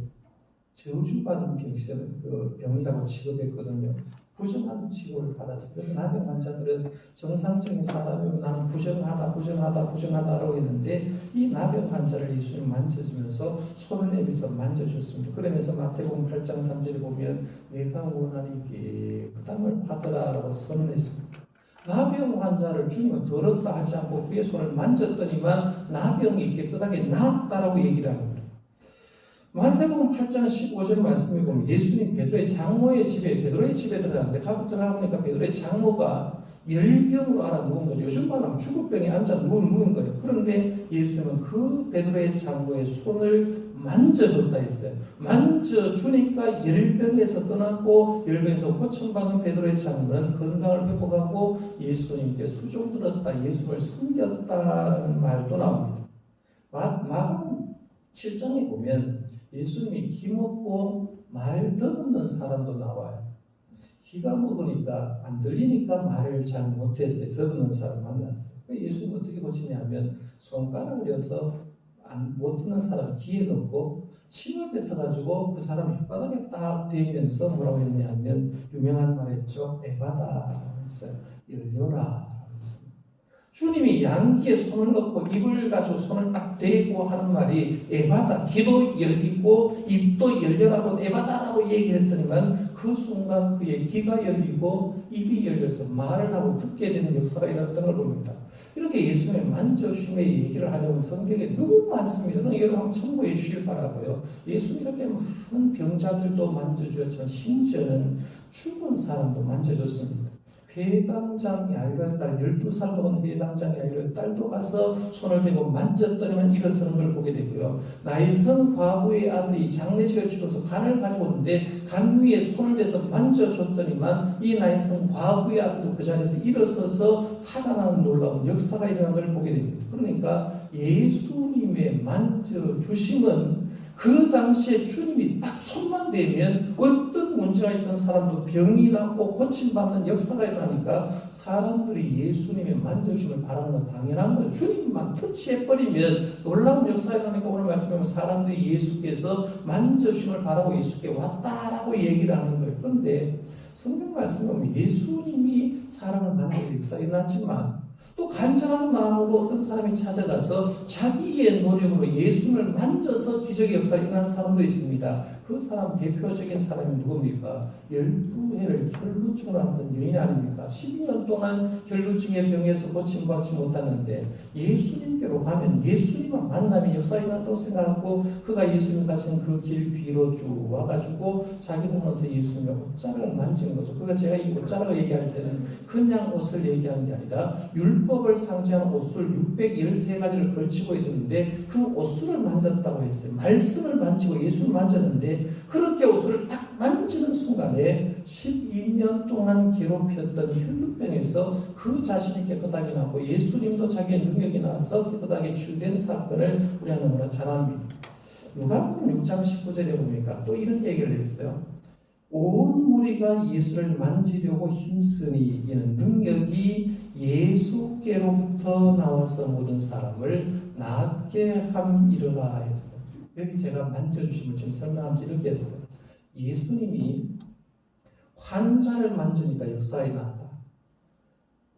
저주받은 병이라고 취급했거든요. 부정한 취급을 받았어요. 그래서 나병 환자들은 정상적인 사람이면 나는 부정하다라고 했는데 이 나병 환자를 예수님 만져주면서 손을 내밀어서 만져줬습니다. 그러면서 마태복음 8장 3절에 보면 내가 원하니 깨끗함을 받으라라고 선언했습니다. 나병 환자를 주님은 더럽다 하지 않고 그의 손을 만졌더니만 나병이 깨끗하게 나았다라고 얘기를 합니다. 마태복음 8장 15절 말씀에 보면 예수님 베드로의 장모의 집에 들어갔는데 들어가 보니까 베드로의 장모가 열병으로 알아 누운 거죠. 요즘 말하면 죽을병에 앉아 누운 거예요. 그런데 예수님은 그 베드로의 장모의 손을 만져줬다 했어요. 만져주니까 열병에서 떠났고 열병에서 고침받은 베드로의 장모는 건강을 회복하고 예수님께 수종들었다, 예수를 섬겼다는 말도 나옵니다. 마가복음 7장에 보면 예수님이 기먹고 말 더듬는 사람도 나와요. 기가 먹으니까 안 들리니까 말을 잘 못했어요. 더듬는 사람 만났어요. 예수님 어떻게 고치냐면 손가락을 여서 못 듣는 사람 귀에 넣고 침을 뱉어가지고 그 사람 혓바닥에 딱 대면서 뭐라고 했냐면 유명한 말 했죠. 에바다 했어요. 열려라. 주님이 양귀에 손을 넣고 입을 가지고 손을 딱 대고 하는 말이 에바다, 귀도 열리고 입도 열려라고 에바다라고 얘기를 했더니만 그 순간 그의 귀가 열리고 입이 열려서 말을 하고 듣게 되는 역사가 일어났던 걸 봅니다. 이렇게 예수님의 만져주심의 얘기를 하려면 성경에 너무 많습니다. 여러분 한번 참고해 주시길 바라고요. 예수님 이렇게 많은 병자들도 만져주었지만 심지어는 죽은 사람도 만져줬습니다. 회당장 야이로의 딸 12살 먹은 회당장 야이로의 딸도 가서 손을 대고 만졌더니만 일어서는 걸 보게 되고요. 나이성 과부의 아들이 장례식을 치러서 간을 가지고 오는데 간 위에 손을 대서 만져줬더니만 이 나이성 과부의 아들도 그 자리에서 일어서서 살아나는 놀라운 역사가 일어난 걸 보게 됩니다. 그러니까 예수님의 만져주심은 그 당시에 주님이 딱 손만 대면 어떤 문제가 있던 사람도 병이 낫고 고침받는 역사가 일어나니까 사람들이 예수님의 만져주심을 바라는 건 당연한 거예요. 주님만 터치해버리면 놀라운 역사가 일어나니까 오늘 말씀에 보면 사람들이 예수께서 만져주심을 바라고 예수께 왔다라고 얘기를 하는 거예요. 그런데 성경 말씀에 보면 예수님이 사람을 만져줄 역사가 일어났지만 또 간절한 마음으로 어떤 사람이 찾아가서 자기의 노력으로 예수를 만져서 기적의 역사가 일어나는 사람도 있습니다. 그 사람 대표적인 사람이 누굽니까? 12해를 혈루증을 앓던 여인 아닙니까? 12년 동안 혈루증의 병에서 고침받지 못하는데 예수님께로 가면 예수님과 만남이 역사가 일어난다고 생각하고 그가 예수님 가신 그 길 뒤로 쭉 와가지고 자기 보면서 예수님의 옷자락을 만지는 거죠. 그가 제가 이 옷자락을 얘기할 때는 그냥 옷을 얘기하는 게 아니라 율법을 상징하는 옷술 613가지를 걸치고 있었는데 그 옷술을 만졌다고 했어요. 말씀을 만지고 예수를 만졌는데 있는데 그렇게 옷을 딱 만지는 순간에 12년 동안 괴롭혔던 혈루병에서 그 자신이 깨끗하게 나고 예수님도 자기의 능력이 나와서 깨끗하게 치유된 사건을 우리가 너무나 잘 압니다. 누가복음 6장 19절에 보니까 또 이런 얘기를 했어요. 온 무리가 예수를 만지려고 힘쓰니 이는 능력이 예수께로부터 나와서 모든 사람을 낫게 함이르라 했어요. 여기 제가 만져주심을 지금 설명하면서 이렇게 했어요. 예수님이 환자를 만지니까 역사에 나왔다.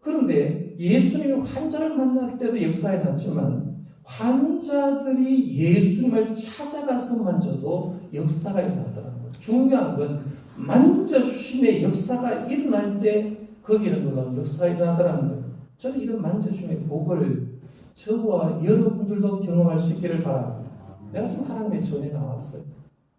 그런데 예수님이 환자를 만날 때도 역사에 났지만 환자들이 예수님을 찾아가서 만져도 역사가 일어나더라는 거예요. 중요한 건 만져주심의 역사가 일어날 때 거기는 놀라운 역사가 일어나더라는 거예요. 저는 이런 만져주심의 복을 저와 여러분들도 경험할 수 있기를 바랍니다. 내가 지금 하나님의 전에 나왔어요.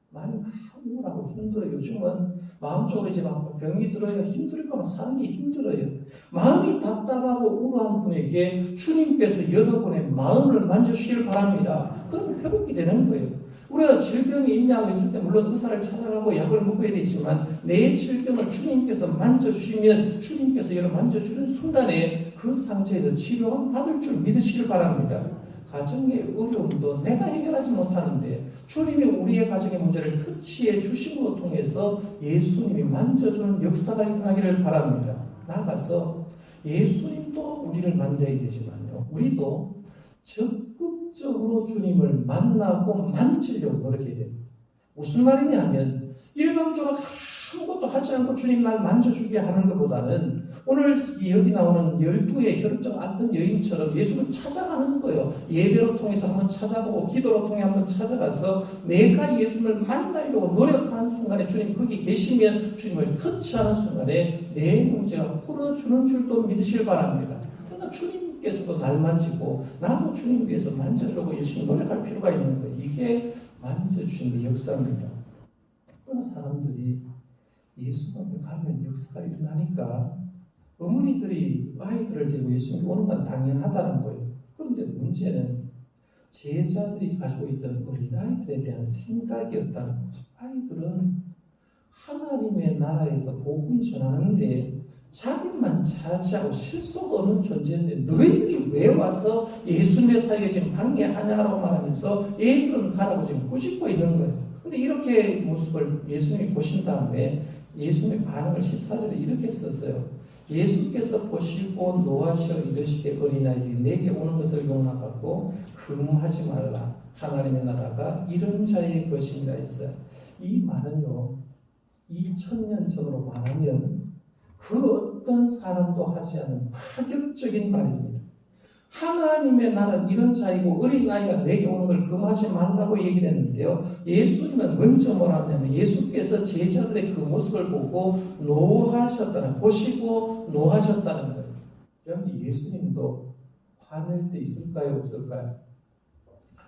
많이 우울하고 힘들어요. 요즘은 마음적으로 이제 막 병이 들어요. 힘들 거면 사는 게 힘들어요. 마음이 답답하고 우울한 분에게 주님께서 여러분의 마음을 만져주시길 바랍니다. 그럼 회복이 되는 거예요. 우리가 질병이 있냐고 했을 때 물론 의사를 찾아가고 약을 먹어야 되지만 내 질병을 주님께서 만져주시면 주님께서 여러분 만져주는 순간에 그 상처에서 치료 받을 줄 믿으시길 바랍니다. 가정의 어려움도 내가 해결하지 못하는데 주님이 우리의 가정의 문제를 터치해 주심으로 통해서 예수님이 만져주는 역사가 일어나기를 바랍니다. 나아가서 예수님도 우리를 만져야 되지만요. 우리도 적극적으로 주님을 만나고 만지려고 노력해야 됩니다. 무슨 말이냐면 일방적으로 아무것도 하지 않고 주님 날 만져주게 하는 것보다는 오늘 여기 나오는 12의 혈루증 앓던 여인처럼 예수를 찾아가는 거예요. 예배로 통해서 한번 찾아보고 기도로 통해 한번 찾아가서 내가 예수를 만나려고 노력하는 순간에 주님 거기 계시면 주님을 터치하는 순간에 내 문제가 풀어주는 줄도 믿으시길 바랍니다. 그러나 주님께서도 날 만지고 나도 주님 위해서 만지려고 열심히 노력할 필요가 있는 거예요. 이게 만져주신 역사입니다. 그러나 사람들이 예수님을 가면 역사가 일어나니까 어머니들이 아이들을 데리고 예수님께 오는 건 당연하다는 거예요. 그런데 문제는 제자들이 가지고 있던 어린아이들에 대한 생각이었다는 거죠. 아이들은 하나님의 나라에서 복음 전하는데 자기만 차지하고 실속 없는 존재인데 너희들이 왜 와서 예수님의 사역에 지금 방해하냐라고 말하면서 애들은 가라고 지금 꾸짖고 있는 거예요. 근데 이렇게 모습을 예수님이 보신 다음에 예수님의 반응을 14절에 이렇게 썼어요. 예수께서 보시고 노하시어 이르시되 어린아이들이 내게 오는 것을 용납하고 금하지 말라. 하나님의 나라가 이런 자의 것입니다 했어요. 이 말은요. 2000년 전으로 말하면 그 어떤 사람도 하지 않은 파격적인 말입니다. 하나님의 나라는 이런 자이고 어린아이가 내게 오는 걸 금하지 말라고 얘기를 했는데요. 예수님은 먼저 뭐라 하냐면 예수께서 제자들의 그 모습을 보고 노하셨다는, 보시고 노하셨다는 거예요. 여러분 예수님도 화낼 때 있을까요? 없을까요?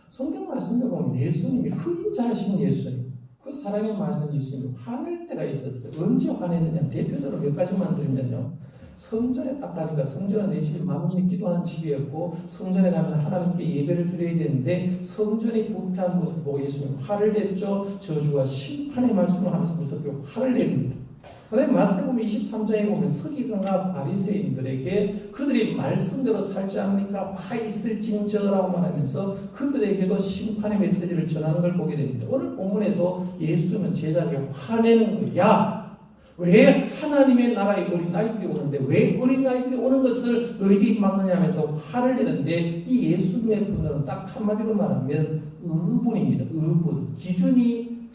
성경 말씀에 보면 예수님이 흑인자이신 예수님, 그 사랑에 마시는 예수님이 화낼 때가 있었어요. 언제 화냈느냐? 대표적으로 몇 가지만 들면요. 성전에 딱 가니까 성전은 내 집이 만민이 기도하는 집이었고 성전에 가면 하나님께 예배를 드려야 되는데 성전이 부패한 모습을 보고 예수님이 화를 냈죠. 저주와 심판의 말씀을 하면서 무섭게 화를 냅니다. 그다음에 마태복음 23장에 보면 서기관과 바리새인들에게 그들이 말씀대로 살지 않으니까 화 있을진저라고 말하면서 그들에게도 심판의 메시지를 전하는 걸 보게 됩니다. 오늘 본문에도 예수님은 제자에게 화내는 거예요. 야! 왜 하나님의 나라에 어린아이들이 오는데 왜 어린아이들이 오는 것을 너희들이 막느냐 하면서 화를 내는데 이 예수님의 분은 딱 한마디로 말하면 의분입니다. 의분. 기준이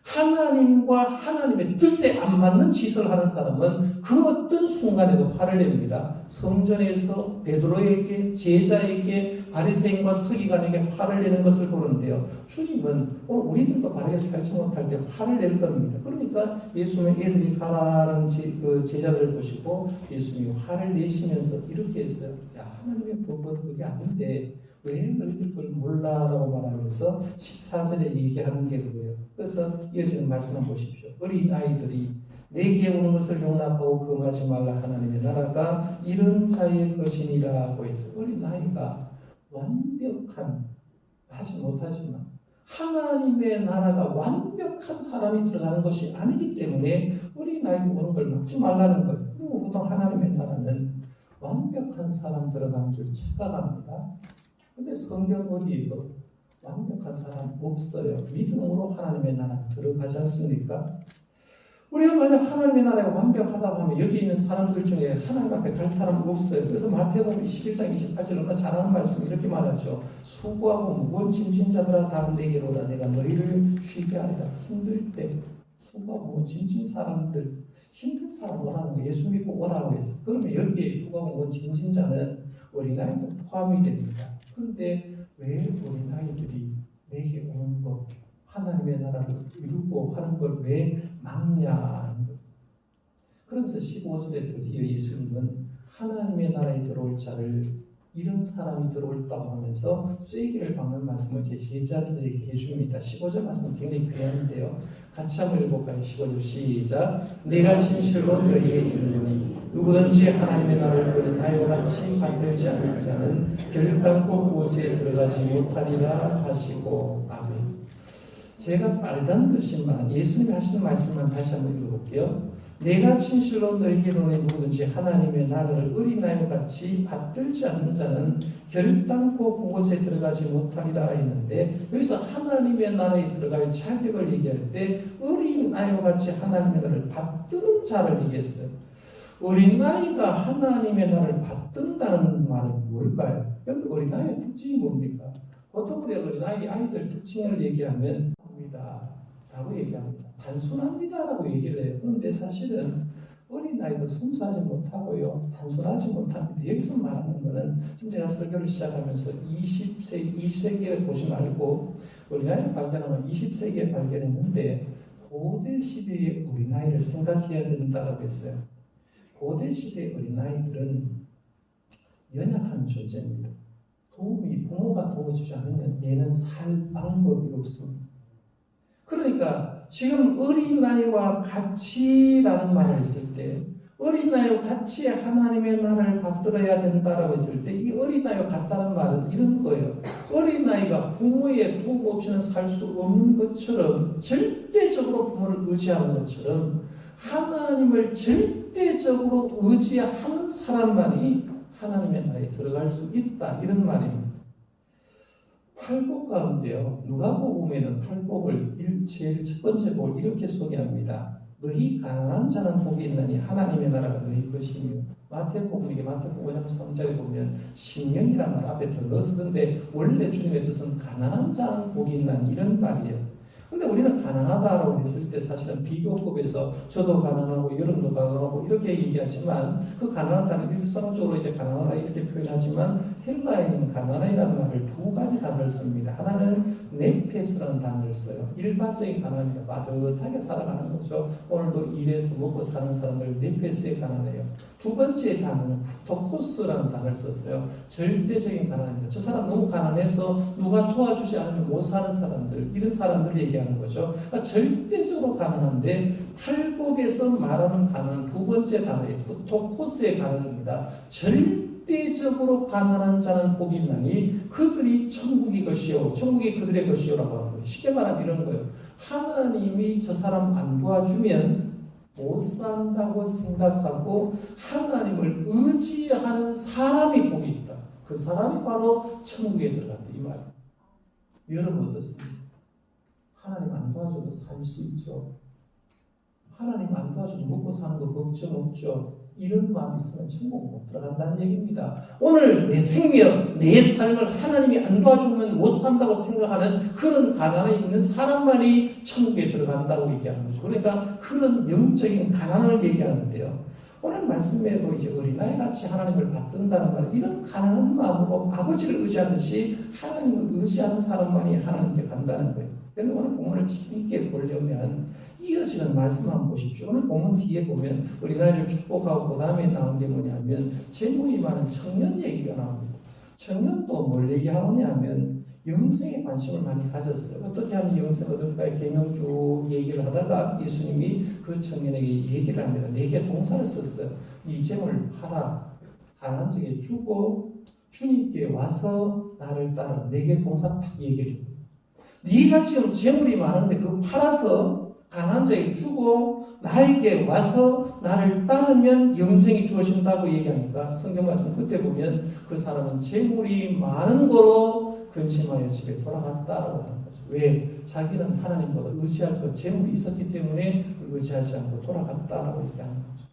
하나님과 하나님의 뜻에 안 맞는 짓을 하는 사람은 그 어떤 순간에도 화를 냅니다. 성전에서 베드로에게, 제자에게, 바리새인과 서기관에게 화를 내는 것을 보는데요. 주님은 우리들도 바르게 살지 못할 때 화를 낼 겁니다. 그러니까 예수님의 애들이 가라는 그 제자들을 보시고 예수님이 화를 내시면서 이렇게 했어요. 야, 하나님의 법은 그게 아닌데 왜 너희들 그걸 몰라라고 말하면서 14절에 얘기하는 게 그거예요. 그래서 이어지는 말씀을 보십시오. 어린아이들이 내게 오는 것을 용납하고 금하지 말라. 하나님의 나라가 이런 자의 것이니라고 해서 어린아이가 완벽한, 하지 못하지만 하나님의 나라가 완벽한 사람이 들어가는 것이 아니기 때문에 어린아이가 오는 걸 막지 말라는 거예요. 그리고 보통 하나님의 나라는 완벽한 사람 들어가는 줄 착각합니다. 근데 성경 어디에도 완벽한 사람 없어요. 믿음으로 하나님의 나라 들어가지 않습니까? 우리가 만약 하나님의 나라가 완벽하다고 하면 여기 있는 사람들 중에 하나님 앞에 갈 사람 없어요. 그래서 마태복음 21장 28절 얼마나 잘하는 말씀 이렇게 말하죠. 수고하고 무거운 짐진 자들아 다 내게로 오라. 내가 너희를 쉬게 하리라. 힘들 때 수고하고 무거운 짐진 사람들, 힘든 사람 오라는 거, 예수 믿고 오라고 해서. 그러면 여기에 수고하고 무거운 짐진 자는 어린아이도 포함이 됩니다. 그런데 왜 어린아이들이 내게 오는 것, 하나님의 나라를 이루고 하는 걸 왜 막냐. 그러면서 15절에 드디어 예수님은 하나님의 나라에 들어올 자를 이런 사람이 들어올다고 하면서 쐐기를 박는 말씀을 제 제자들에게 해줍니다. 15절 말씀은 굉장히 귀한데요. 같이 한번 읽어볼까요? 15절 시작. 내가 진실로 너희에게 이르노니 누구든지 하나님의 나라를 보는 나이와 같이 받들지 않는 자는 결단코 그곳에 들어가지 못하리라 하시고. 아멘. 제가 빨간 글씨만 예수님이 하시는 말씀만 다시 한번 읽어볼게요. 내가 진실로 너희에게 이르노니 누구든지 하나님의 나라를 어린아이와 같이 받들지 않는 자는 결단코 그곳에 들어가지 못하리라 했는데, 여기서 하나님의 나라에 들어갈 자격을 얘기할 때 어린아이와 같이 하나님의 나라를 받드는 자를 얘기했어요. 어린아이가 하나님의 나라를 받든다는 말은 뭘까요? 여러분, 어린아이의 특징이 뭡니까? 보통 우리가 아이들 특징을 얘기하면 라고 얘기합니다. 단순합니다라고 얘기를 해요. 그런데 사실은 어린아이도 순수하지 못하고요, 단순하지 못합니다. 여기서 말하는 것은 지금 제가 설교를 시작하면서 20세기를 보지 말고 어린아이를 발견하면 20세기에 발견했는데 고대 시대의 어린아이를 생각해야 된다고 했어요. 고대 시대의 어린아이들은 연약한 존재입니다. 부모가 도와주지 않으면 얘는 살 방법이 없습니다. 그러니까 지금 어린아이와 같이라는 말을 했을 때, 어린아이와 같이 하나님의 나라를 받들어야 된다라고 했을 때, 이 어린아이와 같다는 말은 이런 거예요. 어린아이가 부모의 도움 없이는 살 수 없는 것처럼, 절대적으로 부모를 의지하는 것처럼 하나님을 절대적으로 의지하는 사람만이 하나님의 나라에 들어갈 수 있다, 이런 말입니다. 팔복 가운데요, 누가복음에는 팔복을 제일 첫 번째 복을 이렇게 소개합니다. 너희 가난한 자는 복이 있나니 하나님의 나라가 너희 것이며. 마태복음 5장 3절에 보면 신령이란 말 앞에 더 넣어서, 근데 원래 주님의 뜻은 가난한 자는 복이 있나니 이런 말이에요. 근데 우리는 가난하다라고 했을 때 사실은 비교급에서 저도 가난하고 여러분도 가난하고 이렇게 얘기하지만, 그 가난하다는 일상적으로 이제 가난하다 이렇게 표현하지만 헬라에는 가난이라는 말을 두 가지 단어를 씁니다. 하나는 네페스라는 단어를 써요. 일반적인 가난입니다. 빠듯하게 살아가는 거죠. 오늘도 일해서 먹고 사는 사람들 네페스에 가난해요. 두 번째 단어는 푸토코스라는 단어를 썼어요. 절대적인 가난입니다. 저 사람 너무 가난해서 누가 도와주지 않으면 못 사는 사람들, 이런 사람들을 얘기하는 거죠. 그러니까 절대적으로 가난한데, 팔복에서 말하는 가난은 두 번째 단어예요. 푸토코스의 가난입니다. 절대적으로 가난한 자는 복이 있나니 그들이 천국이 것이요, 천국이 그들의 것이요라고 하는 거예요. 쉽게 말하면 이런 거예요. 하나님이 저 사람 안 도와주면 못 산다고 생각하고 하나님을 의지하는 사람이 복이 있다. 그 사람이 바로 천국에 들어간다, 이 말이에요. 여러분 어떻습니까? 하나님 안 도와줘도 살 수 있죠. 하나님 안 도와줘도 먹고 사는 거 걱정 없죠. 이런 마음이 있으면 천국 못 들어간다는 얘기입니다. 오늘 내 생명, 내 삶을 하나님이 안 도와주면 못 산다고 생각하는 그런 가난에 있는 사람만이 천국에 들어간다고 얘기하는 거죠. 그러니까 그런 영적인 가난을 얘기하는데요. 오늘 말씀에도 이제 어린아이 같이 하나님을 받든다는 말은 이런 가난한 마음으로 아버지를 의지하듯이 하나님을 의지하는 사람만이 하나님께 간다는 거예요. 그런데 오늘 본문을 재미있게 보려면 이어지는 말씀 한번 보십시오. 오늘 본문 뒤에 보면 어린아이를 축복하고 그 다음에 나온 게 뭐냐면 재물이 많은 청년 얘기가 나옵니다. 청년도 뭘 얘기하느냐 하면 영생에 관심을 많이 가졌어요. 어떻게 하면 영생 얻을까요? 계명주 얘기를 하다가 예수님이 그 청년에게 얘기를 합니다. 4개 동사를 썼어요. 이 재물을 팔아, 가난한 자에게 주고, 주님께 와서 나를 따라. 4개 동사 딱 얘기를 해요. 네가 지금 재물이 많은데 그거 팔아서 가난한 자에게 주고 나에게 와서 나를 따르면 영생이 주어진다고 얘기하니까 성경 말씀 그때 보면 그 사람은 재물이 많은 거로 근심하여 집에 돌아갔다라고 하는 거죠. 왜? 자기는 하나님보다 의지할 것 재물이 있었기 때문에 그걸 의지하지 않고 돌아갔다라고 얘기하는 거죠.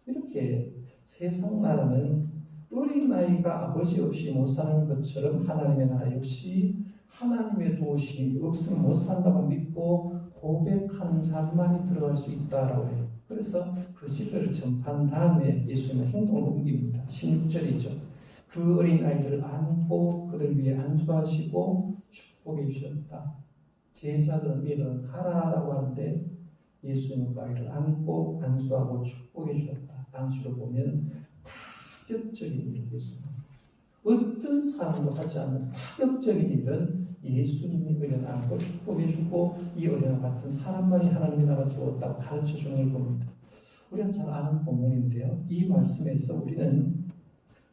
이렇게 세상 나라는 어린아이가 아버지 없이 못 사는 것처럼 하나님의 나라 역시 하나님의 도우심이 없으면 못 산다고 믿고 고백하는 자만이 들어갈 수 있다라고 해요. 그래서 그 진리를 전파한 다음에 예수님은 행동을 옮깁니다. 16절이죠. 그 어린아이들을 안고 그들 위에 안수하시고 축복해 주셨다. 제자들은 이들은 가라라고 하는데 예수님은 그 아이를 안고 안수하고 축복해 주셨다. 당시로 보면 파격적인 일을 예수님. 어떤 사람도 하지 않는 파격적인 일은 예수님이 어린아이를 안고 축복해주고 이 어린아이 같은 사람만이 하나님의 나라에 들어왔다고 가르쳐주는 걸 봅니다. 우리가 잘 아는 본문인데요. 이 말씀에서 우리는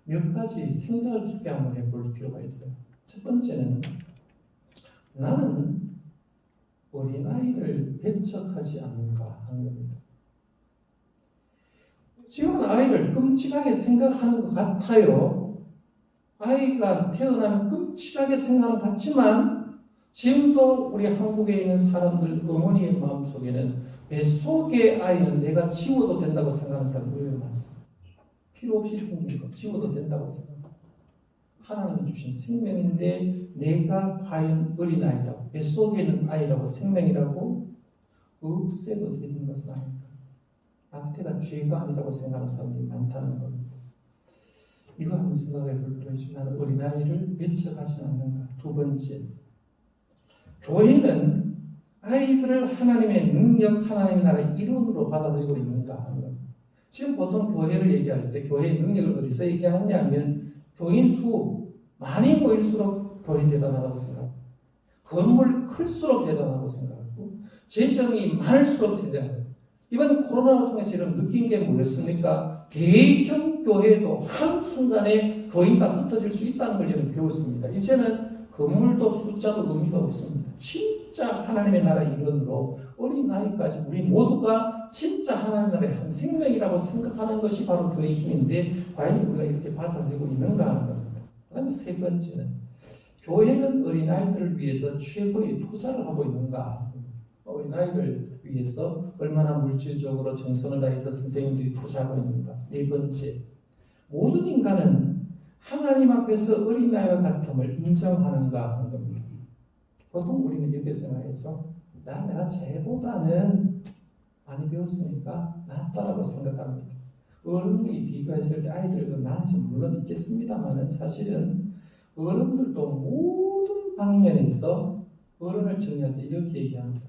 몇 가지 생각을 깊게 한번 해볼 필요가 있어요. 첫 번째는 나는 어린아이를 배척하지 않는가 하는 겁니다. 지금은 아이를 끔찍하게 생각하는 것 같아요. 아이가 태어나면 끔찍하게 생각하는 것 같지만 지금도 우리 한국에 있는 사람들 어머니의 마음속에는 뱃속의 아이는 내가 지워도 된다고 생각하는 사람이 의외로 많습니다. 필요 없이 숨긴 거 지워도 된다고 생각합니다. 하나님이 주신 생명인데 내가 과연 어린아이라고 뱃속에 있는 아이라고 생명이라고 없애도 되는 것은 아닙니다. 낙태가 죄가 아니라고 생각하는 사람들이 많다는 겁니다. 이거 한번 생각해 볼 필요가 있죠. 나는 어린아이를 배척하지 않는가. 두 번째, 교회는 아이들을 하나님의 능력, 하나님의 나라의 일원으로 받아들이고 있는가 하는 겁니다. 지금 보통 교회를 얘기할 때 교회의 능력을 어디서 얘기하냐면 교인 수 많이 모일수록 교회 대단하다고 생각합니다. 건물 클수록 대단하다고 생각하고 재정이 많을수록 대단하다. 이번 코로나를 통해서 이런 느낀 게 뭐였습니까? 대형 교회도 한순간에 교인 다 흩어질 수 있다는 걸 저는 배웠습니다. 이제는 건물도 숫자도 의미가 없습니다. 진짜 하나님의 나라 일원으로 어린아이까지 우리 모두가 진짜 하나님의 나라의 한 생명이라고 생각하는 것이 바로 교회의 힘인데 과연 우리가 이렇게 받아들이고 있는가 하는 겁니다. 그 다음에 세 번째는 교회는 어린아이들을 위해서 최고의 투자를 하고 있는가. 어린아이를 위해서 얼마나 물질적으로 정성을 다해서 선생님들이 투자하고 있는가. 네 번째, 모든 인간은 하나님 앞에서 어린아이와 같음을 인정하는가 하는 겁니다. 보통 우리는 이렇게 생각해서 내가 쟤보다는 많이 배웠으니까 낫다라고 생각합니다. 어른들이 비교했을 때 아이들도 나은지 물론 있겠습니다만 사실은 어른들도 모든 방면에서 어른을 정의할 때 이렇게 얘기합니다.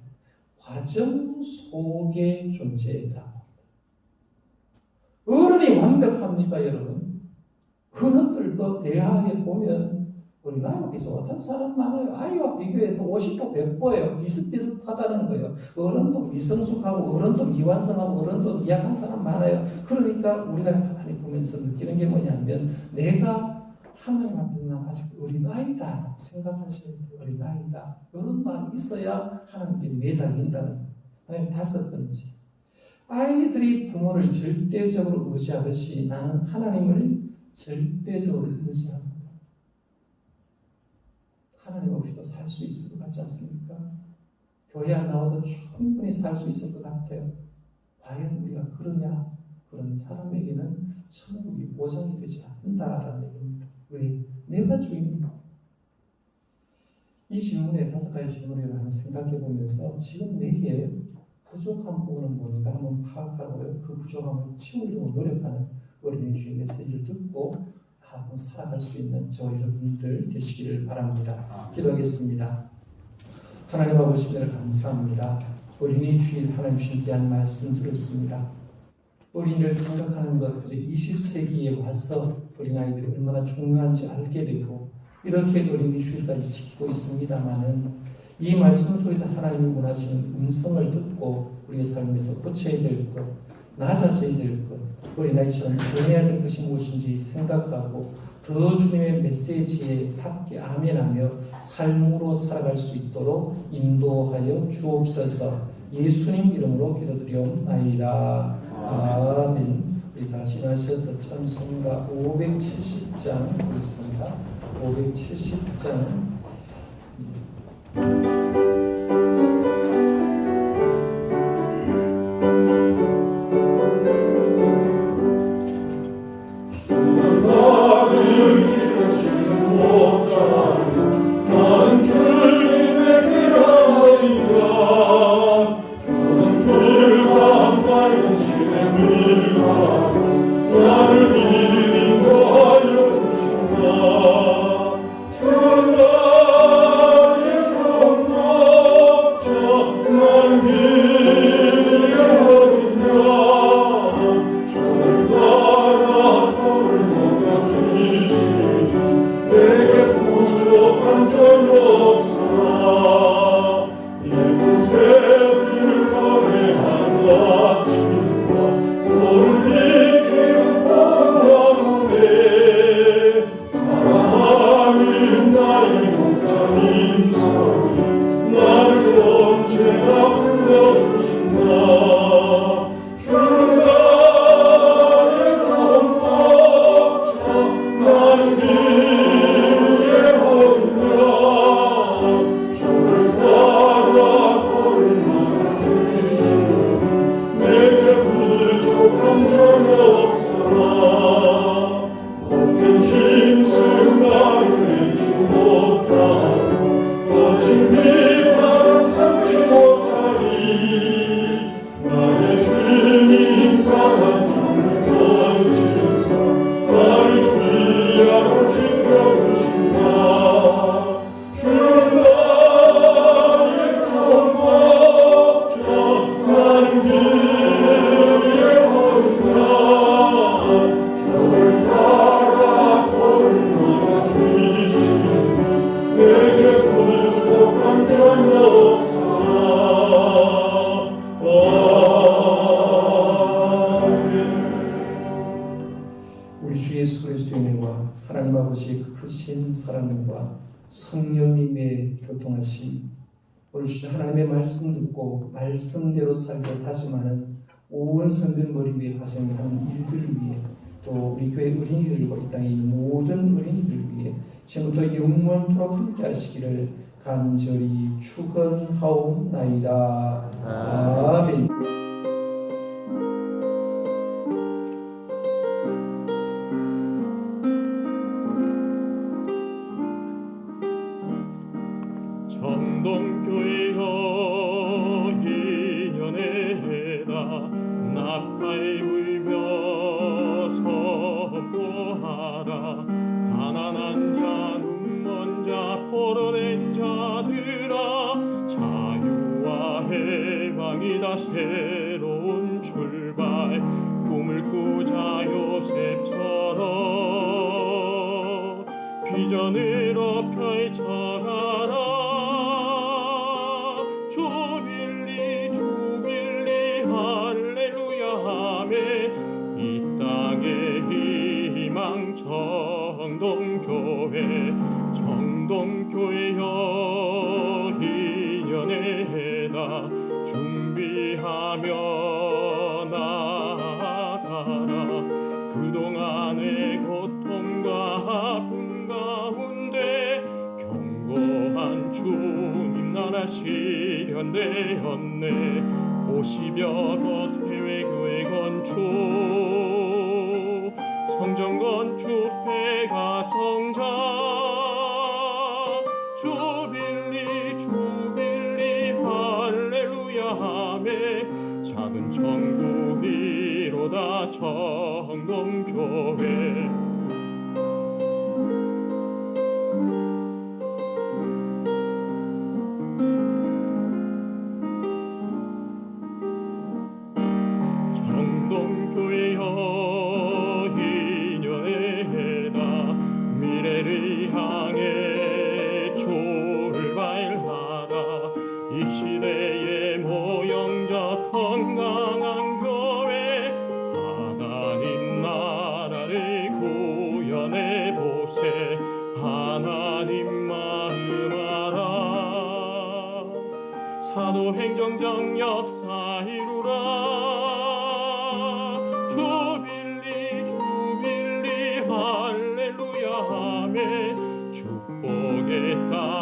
과정 속의 존재이다. 어른이 완벽합니까, 여러분? 어른들도 대하에 보면 우리나라에 비해서 어떤 사람 많아요. 아이와 비교해서 50도 100보예요. 비슷비슷하다는 거예요. 어른도 미성숙하고 어른도 미완성하고 어른도 미약한 사람 많아요. 그러니까 우리가 가만히 보면서 느끼는 게 뭐냐면 내가 하나님 앞에서 난 아직 어린아이다 생각하시는 어린아이다. 이런 마음이 있어야 하나님께 매달린다는 거예요. 다섯 번째, 아이들이 부모를 절대적으로 의지하듯이 나는 하나님을 절대적으로 의지합니다. 하나님 없이도 살 수 있을 것 같지 않습니까? 교회 안 나와도 충분히 살 수 있을 것 같아요. 과연 우리가 그러냐? 그런 사람에게는 천국이 보장이 되지 않는다라는 얘기입니다. 왜? 내가 주인이다. 이 질문에 다섯 가지 질문을 한번 생각해 보면서 지금 내게 부족한 부분은 뭔가 한번 파악하고요. 그 부족함을 채우려고 노력하는 어린이 주의 메시지를 듣고 한번 살아갈 수 있는 저 여러분들 되시기를 바랍니다. 기도하겠습니다. 하나님 아버지 를 감사합니다. 어린이 주일 하나님 주신 귀한 말씀 들었습니다. 어린이를 생각하는 것, 그저 20세기에 와서 어린아이들이 얼마나 중요한지 알게 되고 이렇게 어린이 주일까지 지키고 있습니다마는 이 말씀 속에서 하나님이 원하시는 음성을 듣고 우리의 삶에서 고쳐야 될 것, 낮아져야 될 것, 어린아이처럼 변해야 될 것이 무엇인지 생각하고 더 주님의 메시지에 답게 아멘하며 삶으로 살아갈 수 있도록 인도하여 주옵소서. 예수님 이름으로 기도드리옵나이다. 아멘. 우리 다시 나셔서 찬송가 570장 보겠습니다. 570장 성령님의 교통하심, 오늘 주신 하나님의 말씀 듣고 말씀대로 살고 다짐하는 온 성들 머리 위에 가정하는 일들 위해 또 우리 교회 어린이들과 이 땅에 있는 모든 어린이들 위해 지금부터 영원토록 함께 하시기를 간절히 축원하옵나이다. 아멘. 정동교회여 인연에다 나팔 불며 선포하라. 가난한 자 눈먼 자 포로된 자들아 자유와 해방이다. 새로운 출발 꿈을 꾸자. 요셉처럼 비전으로 펼쳐가라. 주빌리 주빌리 할렐루야 하매 이 땅의 희망 정동교회 정동교회여 인연에다 준비하며 나아가라. 그동안의 고통과 아픔 가운데 견고한 주님 나라 실현되었네. 50여 곳 해외교회 건축 성전 건축 폐가 성장 주빌리 주빌리 할렐루야 하매 작은 천국이로다. 정동교회 정동교회여 인연에다 미래를 향해 출발하라. 이 시대의 모형적 건강한 교회 하나님 무행정적 역사 이루라. 주빌리 주빌리 할렐루야 아멘. 축복의 땅